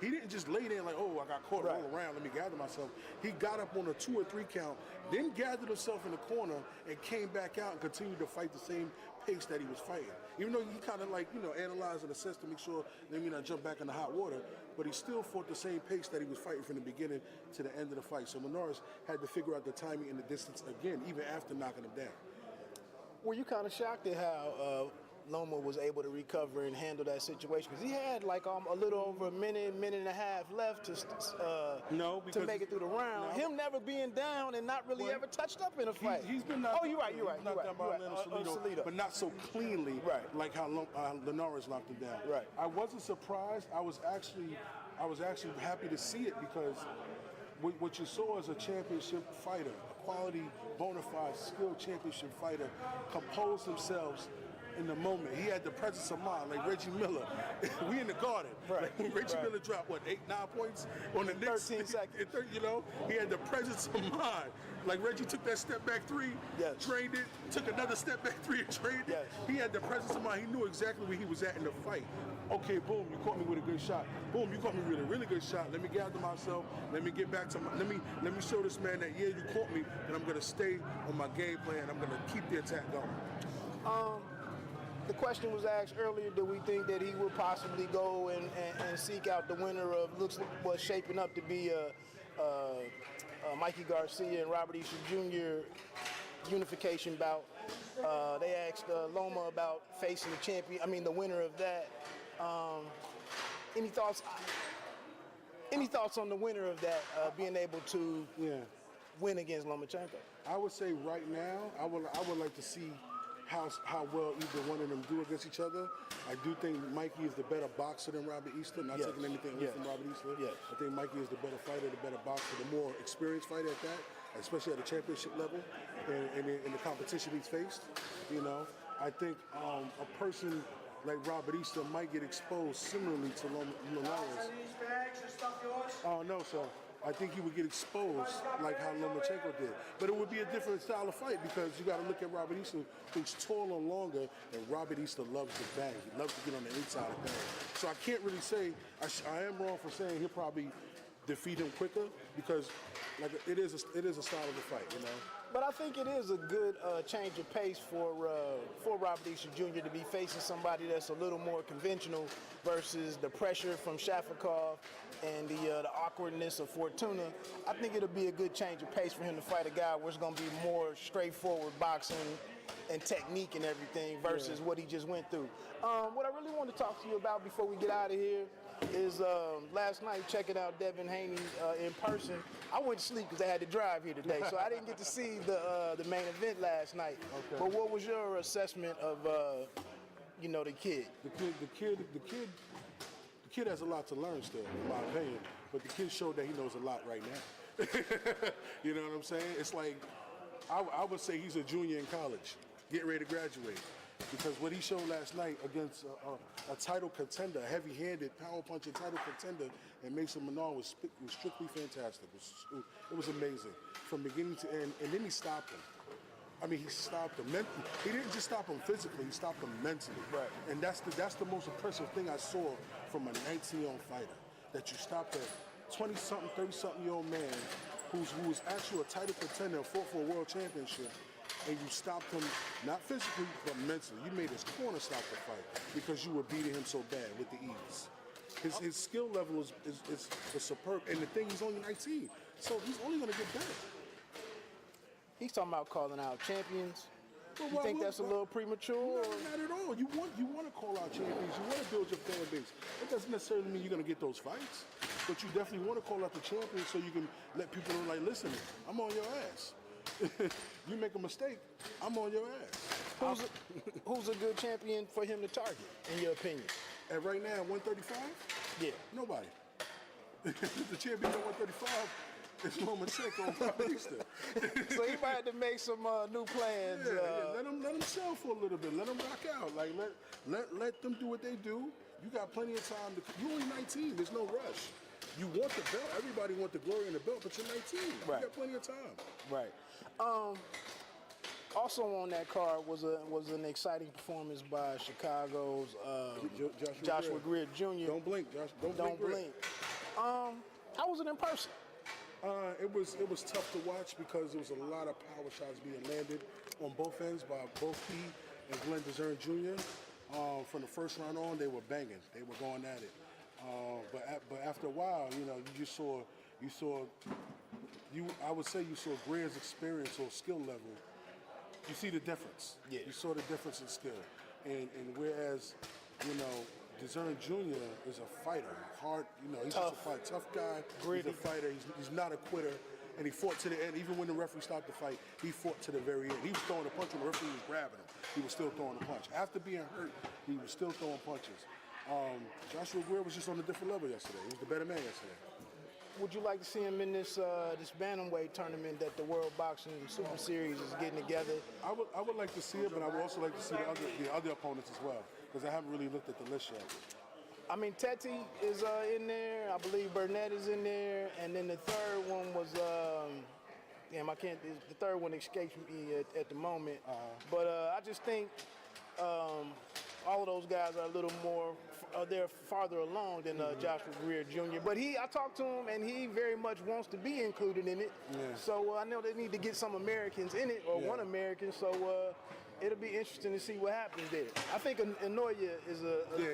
He didn't just lay there like, I got caught all around, let me gather myself. He got up on a 2 or 3 count, then gathered himself in the corner and came back out and continued to fight the same pace that he was fighting. Even though he kind of analyzed and assessed to make sure they may not jump back in the hot water, but he still fought the same pace that he was fighting from the beginning to the end of the fight. So Linares had to figure out the timing and the distance again, even after knocking him down. Were you kind of shocked at how Loma was able to recover and handle that situation? Because he had a little over a minute and a half left to make it through the round. Him never being down and not really ever touched up in a fight. He's been knocked. You're right. Salido, but not so cleanly like how Linares knocked him down. Right. I wasn't surprised. I was actually happy to see it, because what you saw is a championship fighter, a quality, bona fide, skilled championship fighter, compose themselves in the moment. He had the presence of mind, like Reggie Miller. We in the Garden. Right. Reggie Miller dropped, 8-9 points on the Knicks? 13 seconds. He had the presence of mind. Like Reggie took that step back 3, trained it, took another step back 3 and trained it. He had the presence of mind. He knew exactly where he was at in the fight. Okay, boom, you caught me with a good shot. Boom, you caught me with a really good shot. Let me gather myself. Let me get back to let me show this man that, you caught me, and I'm going to stay on my game plan. I'm going to keep the attack going. The question was asked earlier, do we think that he will possibly go and seek out the winner of what's shaping up to be Mikey Garcia and Robert Easter Jr. unification bout? They asked Loma about facing the winner of that. Any thoughts on the winner of that being able to win against Lomachenko? I would say right now, I would like to see how well either one of them do against each other. I do think Mikey is the better boxer than Robert Easter. Not taking anything away from Robert Easter. I think Mikey is the better fighter, the better boxer, the more experienced fighter at that, especially at the championship level and in the competition he's faced. I think a person like Robert Easter might get exposed similarly to Linares. Oh no, sir. I think he would get exposed like how Lomachenko did. But it would be a different style of fight because you got to look at Robert Easter, who's taller and longer, and Robert Easter loves to bang. He loves to get on the inside and bang. So I can't really say, I am wrong for saying he'll probably defeat him quicker because like it is a style of a fight, you know. But I think it is a good change of pace for Robert Easter Jr. to be facing somebody that's a little more conventional versus the pressure from Shafikov and the awkwardness of Fortuna. I think it'll be a good change of pace for him to fight a guy where it's going to be more straightforward boxing and technique and everything versus what he just went through. What I really want to talk to you about before we get out of here is last night checking out Devin Haney in person. I went to sleep because I had to drive here today, so I didn't get to see the main event last night. Okay. But what was your assessment of the kid? The kid has a lot to learn still, in my opinion. But the kid showed that he knows a lot right now. You know what I'm saying? It's like I would say he's a junior in college, getting ready to graduate. Because what he showed last night against a title contender, a heavy-handed, power-punching title contender, and Mason Menard was strictly fantastic. It was amazing from beginning to end. And then he stopped him. I mean, he stopped him. He didn't just stop him physically; he stopped him mentally. Right. And that's the most impressive thing I saw from a 19-year-old fighter. That you stopped a 20-something, 30-something-year-old man who was actually a title contender and fought for a world championship. And you stopped him, not physically, but mentally. You made his corner stop the fight because you were beating him so bad with the ease. His skill level is superb. And the thing, he's only 19, so he's only going to get better. He's talking about calling out champions. You think that's a little premature? No, not at all. You want to call out champions. You want to build your fan base. It doesn't necessarily mean you're going to get those fights, but you definitely want to call out the champions so you can let people know, like, listen, I'm on your ass. You make a mistake, I'm on your ass. Who's a good champion for him to target, in your opinion? And right now, 135? Yeah. Nobody. The champion at 135 is Lomachenko and Robert Easter. So he might have to make some new plans. Yeah. Let him sell for a little bit. Let him rock out. Like let them do what they do. You got plenty of time. You're only 19. There's no rush. You want the belt. Everybody wants the glory in the belt, but you're 19. Right. You got plenty of time. Right. Also on that card was an exciting performance by Chicago's Joshua Greer Jr. Don't blink, Josh. Don't blink. How was it in person? It was tough to watch because there was a lot of power shots being landed on both ends by both he and Glenn Dezurn Jr. From the first round on, they were banging. They were going at it. But after a while, you know, I would say you saw Greer's experience or skill level. You see the difference. Yeah. You saw the difference in skill. And whereas, you know, Dezurn Jr. is a fighter, hard, you know, he's Tough. just a fight, tough guy. Gritty. He's a fighter. He's not a quitter. And he fought to the end. Even when the referee stopped the fight, he fought to the very end. He was throwing a punch when the referee was grabbing him. He was still throwing a punch. After being hurt, he was still throwing punches. Joshua Greer was just on a different level yesterday. He was the better man yesterday. Would you like to see him in this bantamweight tournament that the World Boxing Super Series is getting together? I would like to see it, but I would also like to see the other opponents as well, because I haven't really looked at the list yet. I mean, Teti is in there. I believe Burnett is in there, and then the third one was the third one escapes me at the moment. But I just think all of those guys are a little more, they're farther along than Joshua Greer Jr. But I talked to him, and he very much wants to be included in it. Yeah. So I know they need to get some Americans in it, or one American. So it'll be interesting to see what happens there. I think Inoue is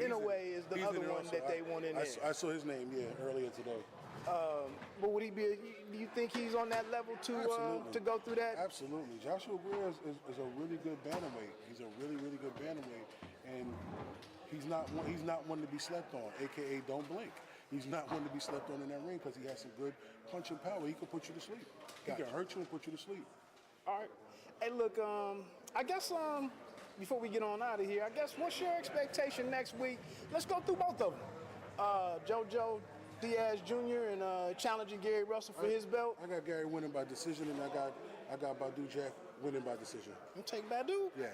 in a way is the other one that they want in there. I saw his name, earlier today. But would he be? Do you think he's on that level to go through that? Absolutely. Joshua Greer is a really good bantamweight. He's a really, really good bantamweight, and he's not one to be slept on. AKA, don't blink. He's not one to be slept on in that ring because he has some good punching power. He can put you to sleep. He can hurt you and put you to sleep. All right. Hey, look. I guess before we get on out of here, I guess what's your expectation next week? Let's go through both of them. JoJo Diaz Jr. and challenging Gary Russell for his belt. I got Gary winning by decision, and I got Badu Jack winning by decision. You take Badu? Yeah.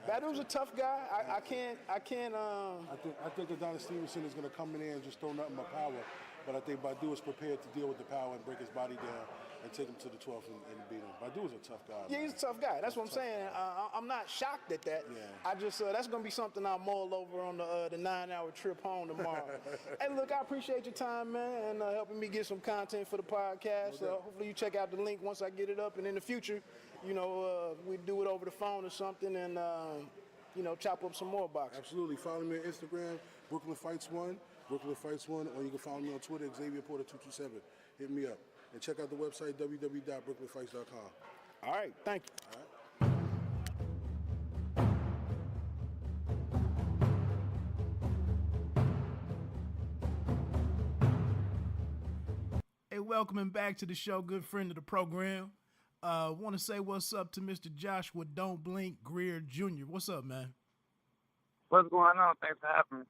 Badu's a tough guy. I can't. I think Adonis Stevenson is going to come in there and just throw nothing but power. But I think Badu is prepared to deal with the power and break his body down and take him to the 12th and beat him. Badu is a tough guy. Yeah, he's a tough guy. That's what I'm saying. I'm not shocked at that. Yeah. I just that's going to be something I'll mull over on the 9-hour trip home tomorrow. Hey, look, I appreciate your time, man, and helping me get some content for the podcast. Hopefully you check out the link once I get it up, and in the future, we do it over the phone or something, and chop up some more boxing. Absolutely. Follow me on Instagram, Brooklyn Fights 1, or you can follow me on Twitter, Xavier Porter 227. Hit me up. And check out the website, www.brooklynfights.com. All right, thank you. All right. Hey, welcoming back to the show, good friend of the program. Want to say what's up to Mr. Joshua Don't Blink Greer Jr. What's up, man? What's going on? Thanks for having me.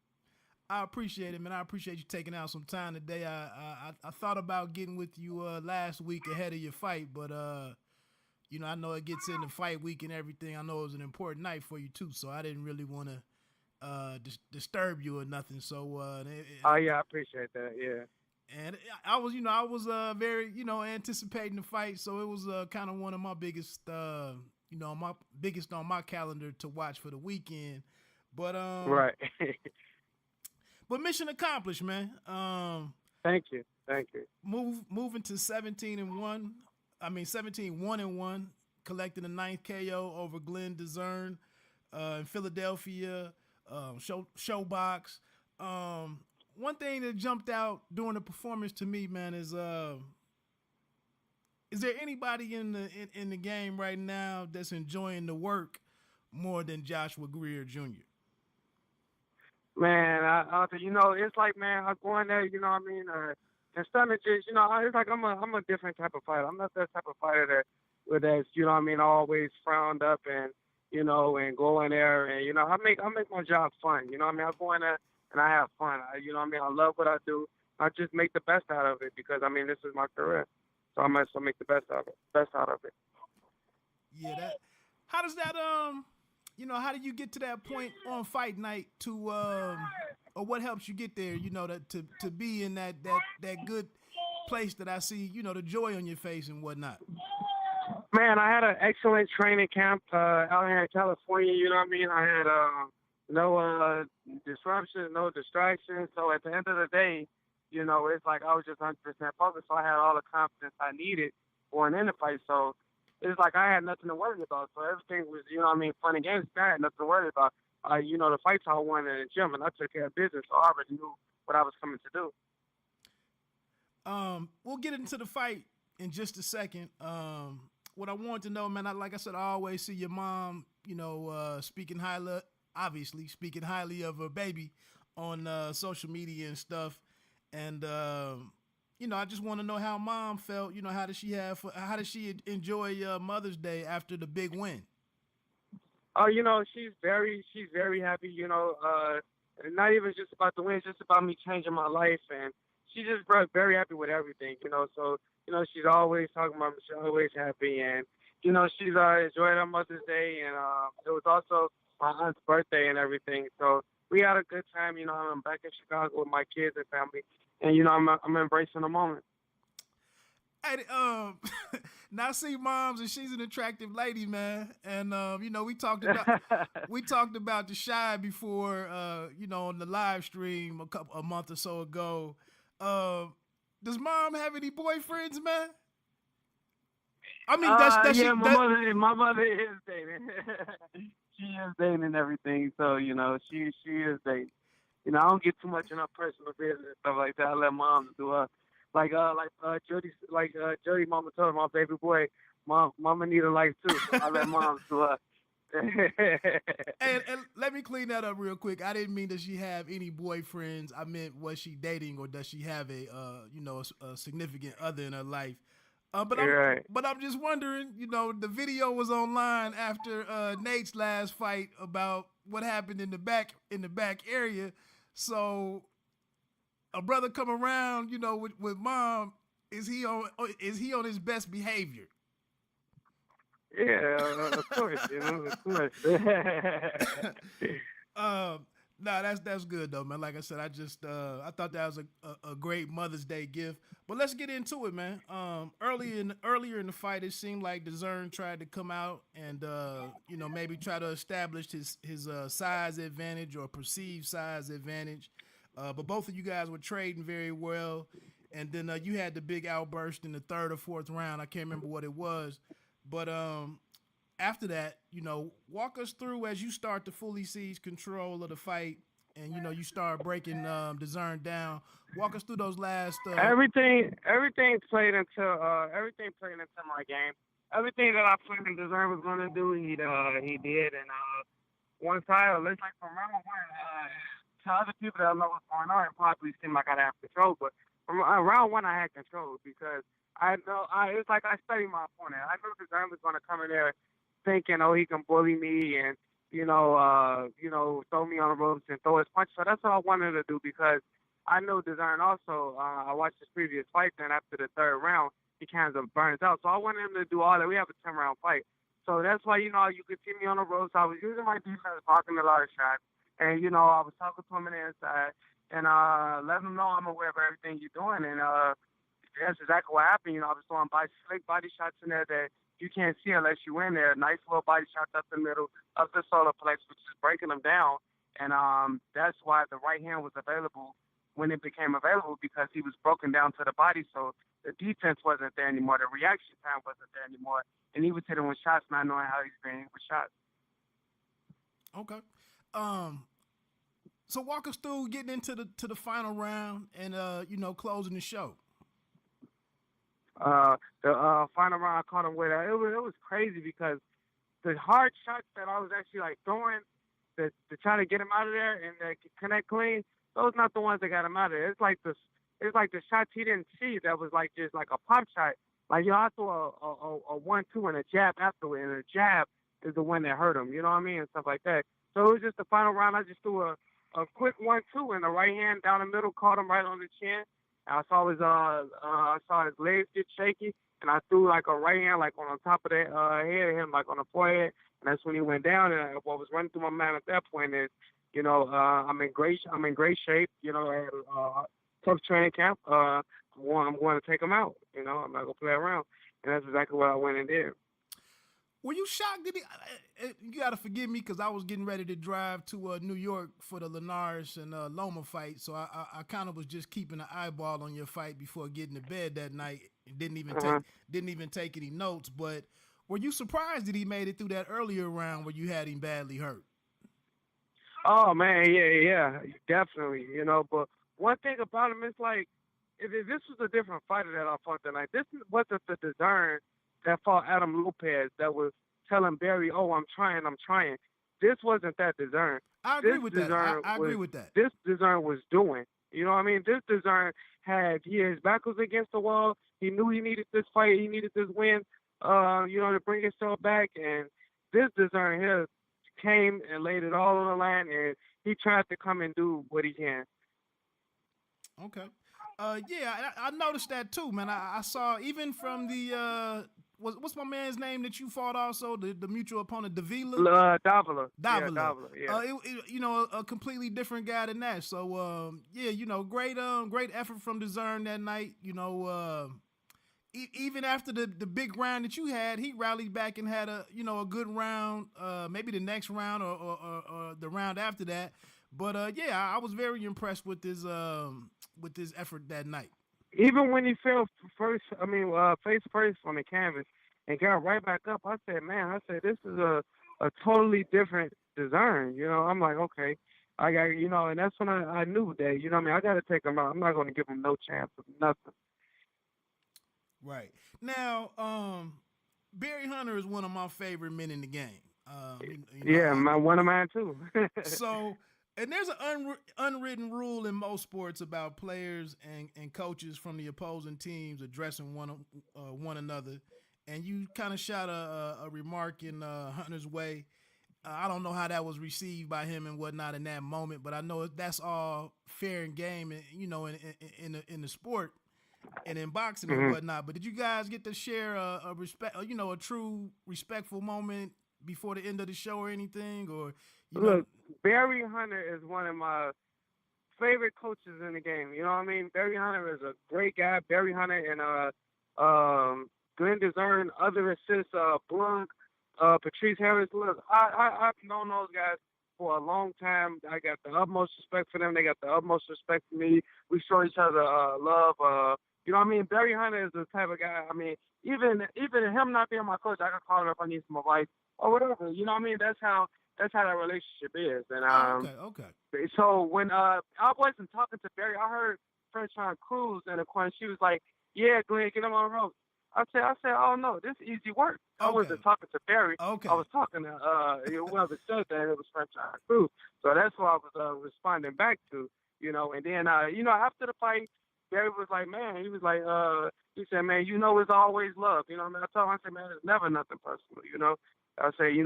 I appreciate it, man. I appreciate you taking out some time today. I thought about getting with you last week ahead of your fight, but I know it gets into fight week and everything. I know it was an important night for you too, so I didn't really want to disturb you or nothing. So oh yeah, I appreciate that. Yeah. And I was very, anticipating the fight, so it was kind of one of my biggest, my biggest on my calendar to watch for the weekend. But right. But mission accomplished, man. Thank you. Moving to 17-1. 17-1-1, collecting the 9th KO over Glenn Dezurn in Philadelphia. ShoBox. One thing that jumped out during the performance to me, man, is there anybody in the game right now that's enjoying the work more than Joshua Greer Jr.? Man, it's like, man, I'm going there, and stomach is, it's like I'm a different type of fighter. I'm not that type of fighter that's, always frowned up and, and go in there and, I make my job fun. I go in there and I have fun. I love what I do. I just make the best out of it because, this is my career. So I might as well make the best out of it. Yeah, how does that, how do you get to that point on fight night to, or what helps you get there, to be in that good place that I see, the joy on your face and whatnot? Man, I had an excellent training camp out here in California. I had no disruption, no distractions. So at the end of the day, it's like I was just 100% focused. So I had all the confidence I needed going in the fight. So it's like I had nothing to worry about. So everything was, fun and games. I had nothing to worry about. The fights I won in the gym, and I took care of business. So I already knew what I was coming to do. We'll get into the fight in just a second. What I want to know, man, like I said, I always see your mom, speaking highly of her baby on social media and stuff. And, I just want to know how mom felt, how does she enjoy Mother's Day after the big win? Oh, she's very happy, not even just about the win, it's just about me changing my life. And she's just very happy with everything, so, she's always talking about me, she's always happy. And, she's enjoyed her Mother's Day. And it was also my aunt's birthday and everything. So we had a good time. I'm back in Chicago with my kids and family. And, I'm embracing the moment. Hey, now see mom's, and she's an attractive lady, man. And we talked about the Shy before, on the live stream a month or so ago. Does mom have any boyfriends, man? I mean, my mother is dating. She is dating and everything. So she is dating. I don't get too much in her personal business and stuff like that. I let mom do her. Jody mama told my baby boy, mama need a life too. So I let mom do her. and let me clean that up real quick. I didn't mean does she have any boyfriends. I meant was she dating or does she have a significant other in her life? But I'm just wondering, the video was online after Nate's last fight about what happened in the back area. So a brother come around, with mom, is he on his best behavior? Yeah, of course, of course. No, that's good though, man. Like I said, I thought that was a great Mother's Day gift. But let's get into it, man. Earlier in the fight, it seemed like Dezurn tried to come out and maybe try to establish his size advantage or perceived size advantage. But both of you guys were trading very well, and then you had the big outburst in the third or fourth round. I can't remember what it was, but after that, walk us through as you start to fully seize control of the fight, and you start breaking Dezurn down. Walk us through those last. Everything played into my game. Everything that I planned Dezurn was going to do, he did. And once it's like from round one, to other people that don't know what's going on, it probably seemed like I'd have control. But from round one, I had control because it's like I studied my opponent. I knew Dezurn was going to come in there thinking, he can bully me and, throw me on the ropes and throw his punch. So that's all I wanted to do because I know Dezurn also. I watched his previous fight, and after the third round, he kind of burns out. So I wanted him to do all that. We have a 10-round fight. So that's why, you could see me on the ropes. I was using my defense, blocking a lot of shots. And, I was talking to him on the inside and letting him know I'm aware of everything you're doing. And that's exactly what happened. I was throwing slick body shots in there that you can't see unless you in there. Nice little body shots up the middle of the solar plex, which is breaking them down. And that's why the right hand was available when it became available, because he was broken down to the body. So the defense wasn't there anymore. The reaction time wasn't there anymore. And he was hitting with shots, not knowing how he's been with shots. Okay. So walk us through getting into the final round and closing the show. The final round I caught him with, it was crazy because the hard shots that I was actually like throwing to try to get him out of there and connect clean, those not the ones that got him out of there. It's like the shots he didn't see that was like just like a pop shot. Like I threw a 1-2 and a jab afterward, and the jab is the one that hurt him. You know what I mean, and stuff like that. So it was just the final round. I just threw a quick 1-2 and the right hand down the middle, caught him right on the chin. I saw his legs get shaky, and I threw like a right hand like on top of the head of him, like on the forehead, and that's when he went down. And what was running through my mind at that point is, I'm in great shape. I had a tough training camp. I'm going to take him out. I'm not going to play around, and that's exactly what I went and did. Were you shocked? You got to forgive me because I was getting ready to drive to New York for the Linares and Loma fight, so I kind of was just keeping an eyeball on your fight before getting to bed that night. Didn't even take any notes. But were you surprised that he made it through that earlier round where you had him badly hurt? Oh man, yeah, definitely. But one thing about him is like, if this was a different fighter that I fought that night. This wasn't the Dezurn that fought Adam Lopez that was telling Barry, I'm trying. This wasn't that Dezurn. I agree with that. I agree with that. This Dezurn was doing. You know what I mean? This Dezurn his back was against the wall. He knew he needed this fight. He needed this win, to bring himself back. And this Dezurn here came and laid it all on the line, and he tried to come and do what he can. Okay. I noticed that too, man. I saw even from the what's my man's name that you fought also, the mutual opponent, Davila? Davila. Davila. Yeah. A completely different guy than that. So great effort from Dezurn that night. Even after the big round that you had, he rallied back and had a good round. Maybe the next round or the round after that. But I was very impressed with his effort that night. Even when he fell face first on the canvas and got right back up, I said, this is a totally different Dezurn. I'm like, okay, I got, and that's when I knew that, I got to take him out. I'm not going to give him no chance of nothing. Right. Now, Barry Hunter is one of my favorite men in the game. One of mine too. So. And there's an unwritten rule in most sports about players and coaches from the opposing teams addressing one another. And you kind of shot a remark in Hunter's way. I don't know how that was received by him and whatnot in that moment, but I know that's all fair and game, in the sport. and in boxing and whatnot. But did you guys get to share a respect, a true respectful moment before the end of the show or anything? Or Look, Barry Hunter is one of my favorite coaches in the game. You know what I mean? Barry Hunter is a great guy. Barry Hunter and Glenn Dezurn, other assists, Blunt, Patrice Harris. Look, I've known those guys for a long time. I got the utmost respect for them. They got the utmost respect for me. We show each other love. You know what I mean? Barry Hunter is the type of guy. I mean, even him not being my coach, I can call him if I need some advice or whatever. You know what I mean? That's how that relationship is. And okay. So when I wasn't talking to Barry, I heard Frenchon Cruz in the corner. She was like, "Yeah, Glenn, get him on the rope." I said, "Oh no, this is easy work." I wasn't talking to Barry. Okay. I was talking to whoever said that, it was Frenchon Cruz. So that's what I was responding back to. And then after the fight, Barry was like, "Man," he was like, he said, "Man, it's always love." I mean, I told him, I said, "Man, it's never nothing personal." I say, he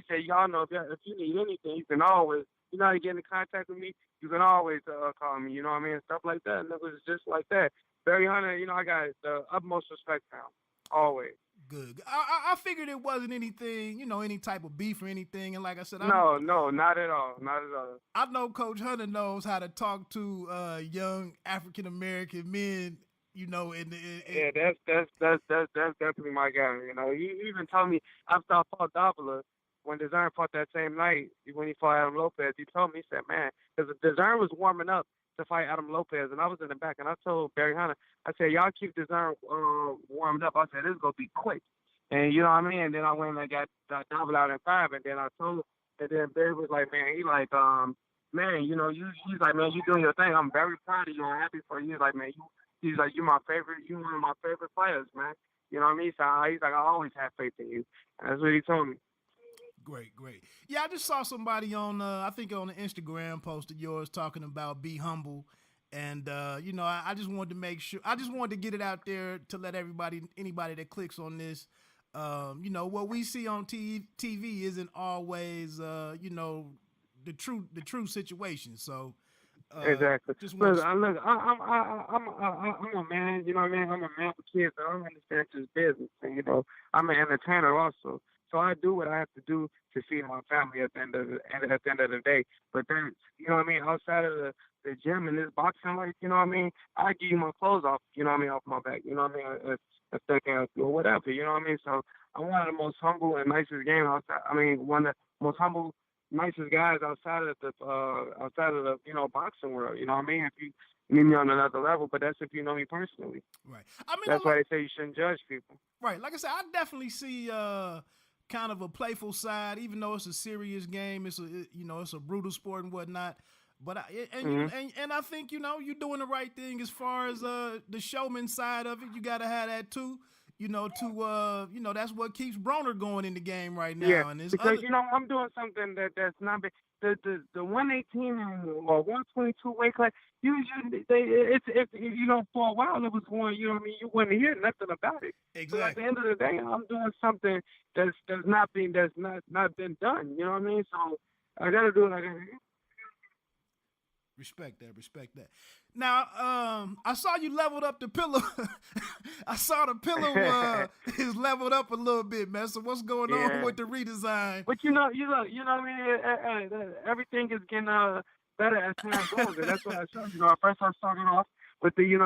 said, "Y'all know if you need anything, you can always, how to get in contact with me, you can always call me." You know what I mean? Stuff like that. And it was just like that. Barry Hunter, I got the utmost respect for him, always. Good. I figured it wasn't anything, any type of beef or anything. And like I said, No, not at all. Not at all. I know Coach Hunter knows how to talk to young African American men. Yeah, that's definitely my guy. He even told me after I fought Davila, when Dezurn fought that same night, when he fought Adam Lopez, he told me, he said, "Man," because Dezurn was warming up to fight Adam Lopez, and I was in the back, and I told Barry Hunter, I said, "Y'all keep Dezurn warmed up." I said, "This is gonna be quick," and you know what I mean. And then I went and got Davila out in 5, and then I told, and then Barry was like, "Man," he like, "Man, he's like, man, you doing your thing. I'm very proud of you. I'm happy for you." He's like, "Man, he's like, you're my favorite. You're one of my favorite players, man." You know what I mean? So he's like, "I always have faith in you." And that's what he told me. Great. Yeah, I just saw somebody on, I think on the Instagram post of yours talking about be humble. And, I just wanted to make sure, I just wanted to get it out there to let anybody that clicks on this, what we see on TV isn't always, the true situation. So, Exactly. Look, I'm a man. You know what I mean? I'm a man with kids. I don't understand this business. And, I'm an entertainer also. So I do what I have to do to feed my family at the end of the day. But then, you know what I mean? Outside of the gym and this boxing, like, you know what I mean? I give you my clothes off. You know what I mean? Off my back. You know what I mean? If they can or whatever. You know what I mean? So I'm one of the most humble and nicest one of the most humble, nicest guys outside of the boxing world. You know what I mean? If you meet me on another level, but that's if you know me personally. Right. I mean, that's why they say you shouldn't judge people. Right. Like I said, I definitely see kind of a playful side, even though it's a serious game. It's a brutal sport and whatnot. But I think you're doing the right thing as far as the showman side of it. You got to have that too. That's what keeps Broner going in the game right now. Yeah, and because I'm doing something that's not big. The 118 or 122 weight class. Usually, for a while it was going. You know what I mean? You wouldn't hear nothing about it. Exactly. So at the end of the day, I'm doing something that's not been done. You know what I mean? So I got to do it. I got to. Respect that. Now, I saw you leveled up the pillow. I saw the pillow is leveled up a little bit, man. So what's going on with the redesign? But you know what I mean? Everything is getting better as time goes, and that's what I showed you. At first I started off with the, the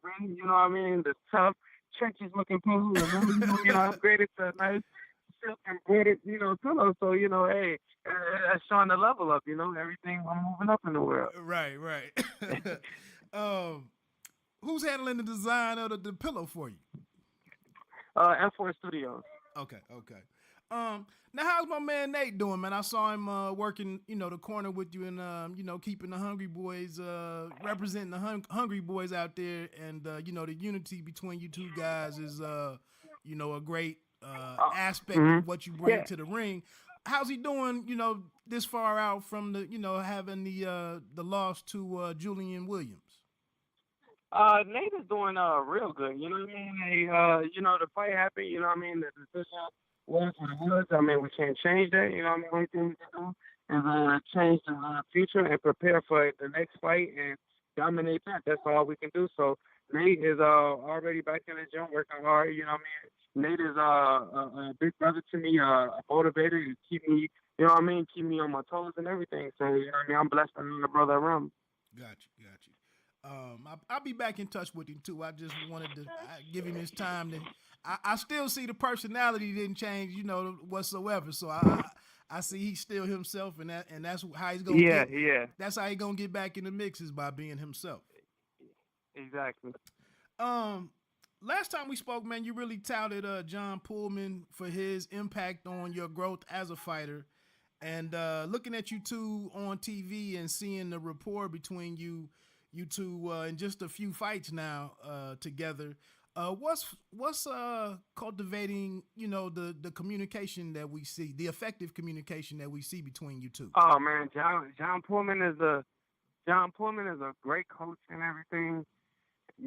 ring, the tough, trenches looking pillow, and then, upgraded to a nice silk embroidered, pillow. So, hey, that's showing the level up, everything I'm moving up in the world. Right. Who's handling the design of the pillow for you? F4 Studios. Okay. Now how's my man Nate doing, man? I saw him working, the corner with you and keeping the Hungry Boys, representing the Hungry Boys out there, and the unity between you two guys is a great aspect of what you bring to the ring. How's he doing, this far out from the, having the loss to Julian Williams? Nate is doing real good. You know what I mean? The fight happened. You know what I mean? The decision was what it was. I mean, we can't change that. You know what I mean? Only thing we can do is change the future and prepare for the next fight. And dominate that. That's all we can do. So Nate is already back in the gym working hard. You know what I mean? Nate is a big brother to me, a motivator to keep me, you know what I mean, keep me on my toes and everything. So, you know what I mean? I'm blessed to have a brother around me. Got you. I'll be back in touch with him too. I just wanted to give him his time. I still see the personality didn't change, whatsoever. So I see he's still himself, and that's how he's gonna That's how he's gonna get back in the mix, is by being himself. Exactly. Last time we spoke, man, you really touted John Pullman for his impact on your growth as a fighter. And looking at you two on TV and seeing the rapport between you two in just a few fights now together, what's cultivating, the communication that we see, the effective communication that we see between you two? Oh man, John Pullman is a great coach and everything.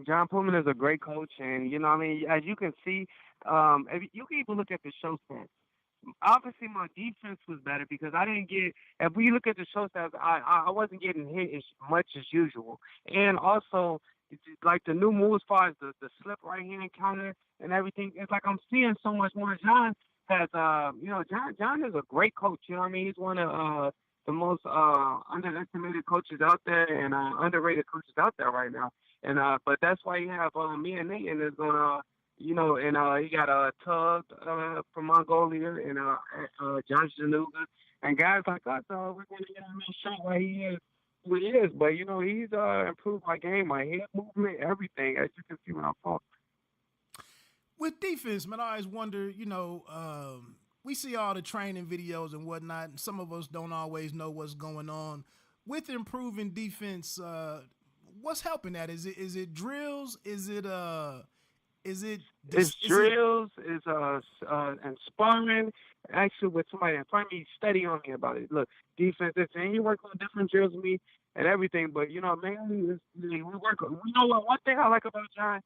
John Pullman is a great coach, and you know what I mean, as you can see, if you can even look at the show stats. Obviously, my defense was better because I didn't get. If we look at the show stats, I wasn't getting hit as much as usual, and also it's like the new move as far as the slip right hand counter and everything. It's like I'm seeing so much more. John has, John is a great coach. You know what I mean? He's one of the most underestimated coaches out there and underrated coaches out there right now. And but that's why you have me and Nate, and it's gonna. You know, and he got a Tug from Mongolia and John Januga and guys like us. We're going to get him in shape where he is who he is. But, you know, he's improved my game, my head movement, everything, as you can see when I fought. With defense, man, I always wonder, we see all the training videos and whatnot, and some of us don't always know what's going on. With improving defense, what's helping that? Is it drills? It's drills, and sparring. Actually, with somebody in front of me, study on me about it. Look, defense, and he work on different drills with me and everything. But man, we work. You know what? One thing I like about John,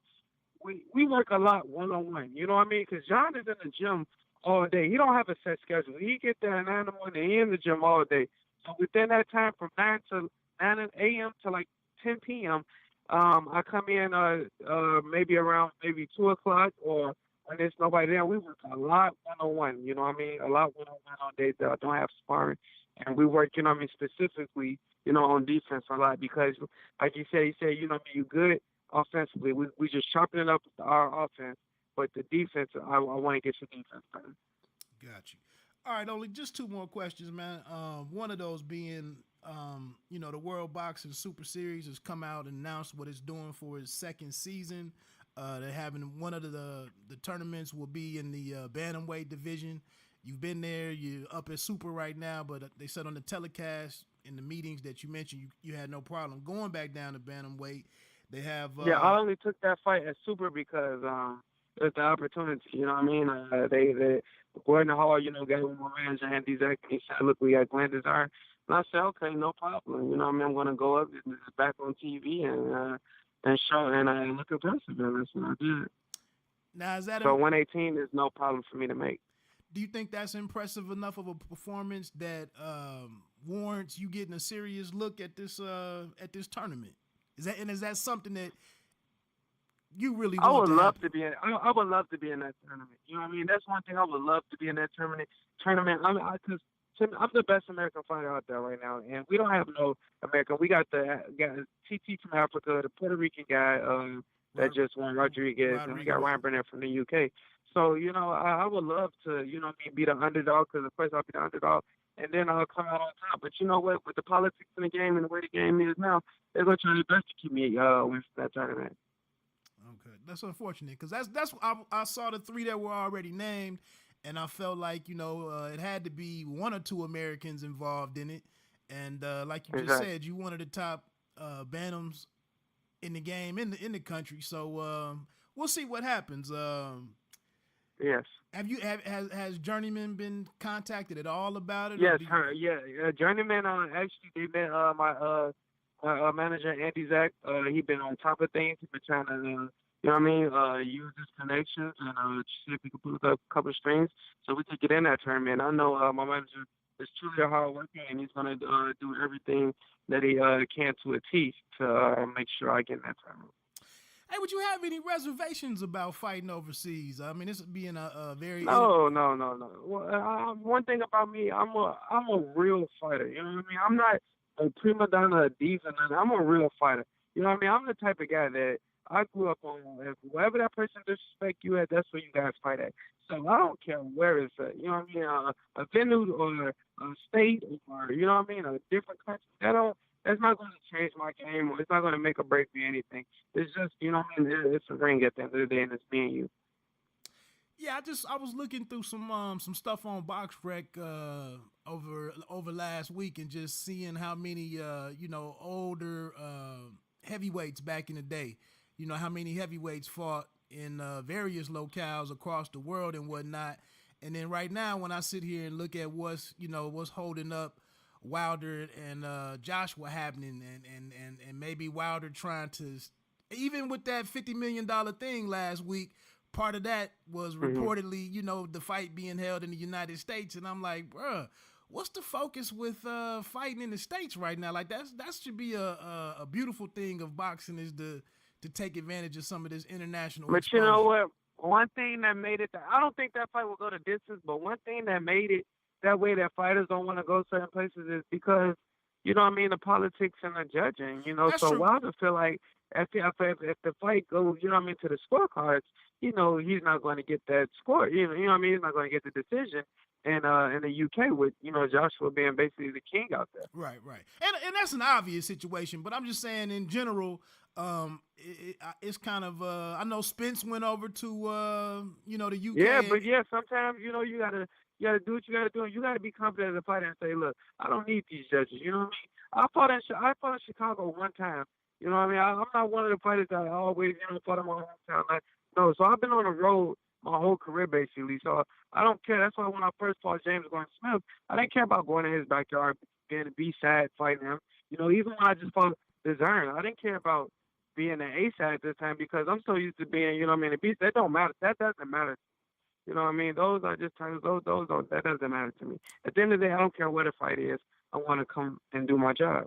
we work a lot one-on-one. You know what I mean? Because John is in the gym all day. He don't have a set schedule. He get there at 9 in the morning. He in the gym all day. So within that time, from 9 a.m. to like 10 p.m. I come in maybe around 2 o'clock, or when there's nobody there. We work a lot one-on-one, you know what I mean? A lot one-on-one on days that I don't have sparring. And we work, you know what I mean, specifically, on defense a lot because, like you said, you know what I mean, you good offensively. We just sharpening up our offense, but the defense, I want to get your defense better. Got you. All right, only just 2 more questions, man. One of those being, the World Boxing Super Series has come out and announced what it's doing for its second season. They're having one of the tournaments will be in the bantamweight division. You've been there. You're up at Super right now, but they said on the telecast in the meetings that you mentioned you had no problem going back down to bantamweight. They have I only took that fight at Super because it's the opportunity. You know what I mean? They Gordon Hall, got one man and he said, "Look, we got Glenn Dezurn." And I said, "Okay, no problem. You know what I mean? I'm going to go up and back on TV and show and look impressive." And that's what I did. Now, is that so 118 is no problem for me to make. Do you think that's impressive enough of a performance that warrants you getting a serious look at this tournament? Is that something that you really want? I would love to be in that tournament. You know what I mean? That's one thing I would love to be in that tournament. Because I'm the best American fighter out there right now, and we don't have no American. We got TT from Africa, the Puerto Rican guy that just won, Rodriguez, and we got Ryan Burnett from the UK. So, I would love to, be the underdog because, of course, I'll be the underdog, and then I'll come out on top. But you know what? With the politics in the game and the way the game is now, they're going to try their best to keep me away from that tournament. Okay, that's unfortunate because that's I saw the 3 that were already named, and I felt like it had to be 1 or 2 Americans involved in it, and like you just said, you one of the top bantams in the game in the country. So we'll see what happens. Yes. Has Journeyman been contacted at all about it? Yes, Journeyman actually they met my manager Andy Zach. He been on top of things. He's been trying to use his connections and see if we can put up a couple of strings so we could get in that tournament. I know my manager is truly a hard worker, and he's gonna do everything that he can to a T to make sure I get in that tournament. Hey, would you have any reservations about fighting overseas? I mean, this being a very No. Well, one thing about me, I'm a real fighter. You know what I mean? I'm not a prima donna, a diva. I'm a real fighter. You know what I mean? I'm the type of guy that I grew up on. If wherever that person disrespect you at, that's where you guys fight at. So I don't care where it's at. You know what I mean? A venue or a state or you know what I mean? A different country. That's not going to change my game. It's not going to make or break me anything. It's just, you know what I mean? It's a ring at the end of the day, and it's me and you. Yeah, I was looking through some stuff on BoxRec over last week and just seeing how many older heavyweights back in the day, how many heavyweights fought in various locales across the world and whatnot. And then right now, when I sit here and look at what's holding up Wilder and Joshua happening, and maybe Wilder trying to, even with that $50 million thing last week. Part of that was reportedly, the fight being held in the United States. And I'm like, bruh, what's the focus with fighting in the States right now? Like that should be a beautiful thing of boxing, is to take advantage of some of this international But exposure. you know what? One thing that made it, I don't think that fight will go to distance, but one thing that made it that way that fighters don't want to go certain places is because, you know what I mean, the politics and the judging, That's so true. Wilder feel like if the fight goes, you know what I mean, to the scorecards, he's not going to get that score. You know what I mean? He's not going to get the decision. And in the UK with, Joshua being basically the king out there. Right. And that's an obvious situation, but I'm just saying in general, it's kind of, I know Spence went over to, the UK. Yeah, but sometimes, you gotta do what you gotta do, and you gotta be confident as a fighter and say, look, I don't need these judges. You know what I mean? I fought in Chicago one time. You know what I mean? I'm not one of the fighters that always, fought in my hometown. No, so I've been on the road my whole career, basically. So I don't care. That's why when I first fought James Gordon Smith, I didn't care about going in his backyard, being a B-side, fighting him. Even when I just fought Dezurn, I didn't care about being an A-side at this time because I'm so used to being, a B-side. That don't matter. That doesn't matter. You know what I mean? Those are just titles. Those don't, that doesn't matter to me. At the end of the day, I don't care what a fight is. I want to come and do my job.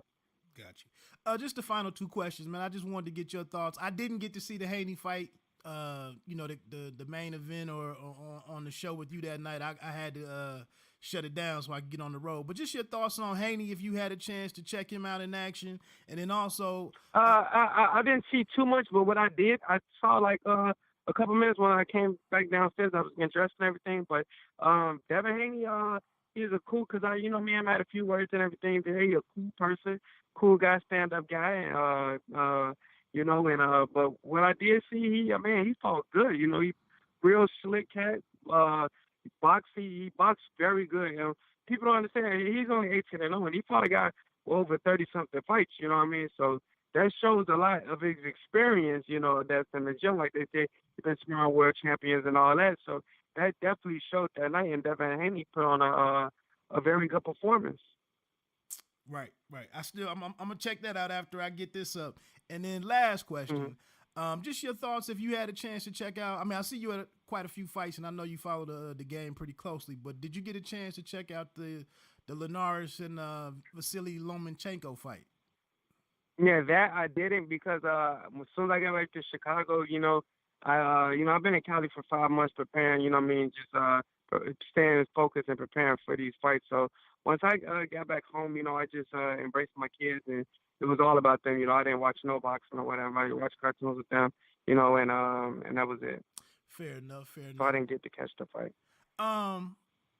Got you. Just the final two questions, man. I just wanted to get your thoughts. I didn't get to see the Haney fight, the main event or on the show with you that night. I had to shut it down so I could get on the road. But just your thoughts on Haney, if you had a chance to check him out in action, and then also, I didn't see too much, but what I did, I saw like a couple minutes when I came back downstairs. I was getting dressed and everything. But Devin Haney, he's a cool, because me and him had a few words and everything. He's a cool person, cool guy, stand-up guy. But what I did see, he fought good. He real slick cat. He boxed very good. People don't understand. He's only 18-0, and he fought a guy with over 30-something fights. You know what I mean? So that shows a lot of his experience. That's in the gym, like they say. He's been sparring world champions and all that. So that definitely showed that night, and Devin Haney put on a very good performance. Right. I'm gonna check that out after I get this up. And then last question, just your thoughts if you had a chance to check out. I mean, I see you at quite a few fights, and I know you follow the game pretty closely. But did you get a chance to check out the Linares and Vasiliy Lomachenko fight? Yeah, that I didn't because as soon as I got back to Chicago, I've been in Cali for 5 months preparing. Just staying focused and preparing for these fights. So once I got back home, I just embraced my kids, and it was all about them. I didn't watch no boxing or whatever. I watched cartoons with them, and that was it. Fair enough. So I didn't get to catch the fight.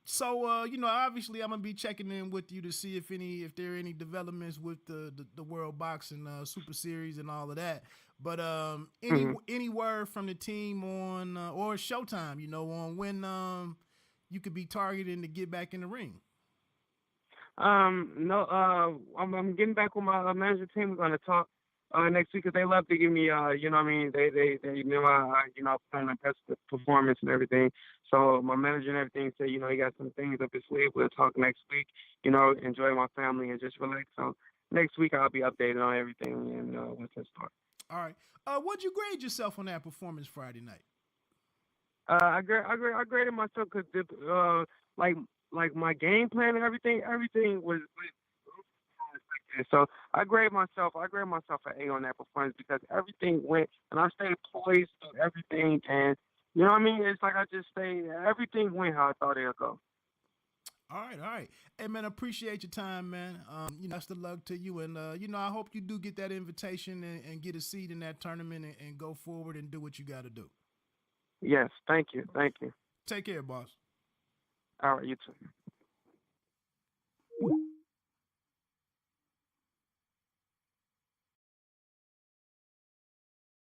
So obviously I'm gonna be checking in with you to see if there are any developments with the World Boxing Super Series and all of that. But any word from the team on or Showtime, on when you could be targeting to get back in the ring? No. I'm getting back with my management team. We're gonna talk next week because they love to give me They I put on a best performance and everything. So my manager and everything said, he got some things up his sleeve. We'll talk next week. Enjoy my family and just relax. So next week I'll be updated on everything and what's in store. All right. What'd you grade yourself on that performance Friday night? I graded myself because like my game plan and everything was. So I grade myself an A on that performance because everything went, and I stayed poised through everything, and you know what I mean. It's like I just stayed. Everything went how I thought it would go. All right. Hey, man, appreciate your time, man. Best of luck to you. And, I hope you do get that invitation and get a seat in that tournament and go forward and do what you got to do. Yes, thank you. Take care, boss. All right, you too.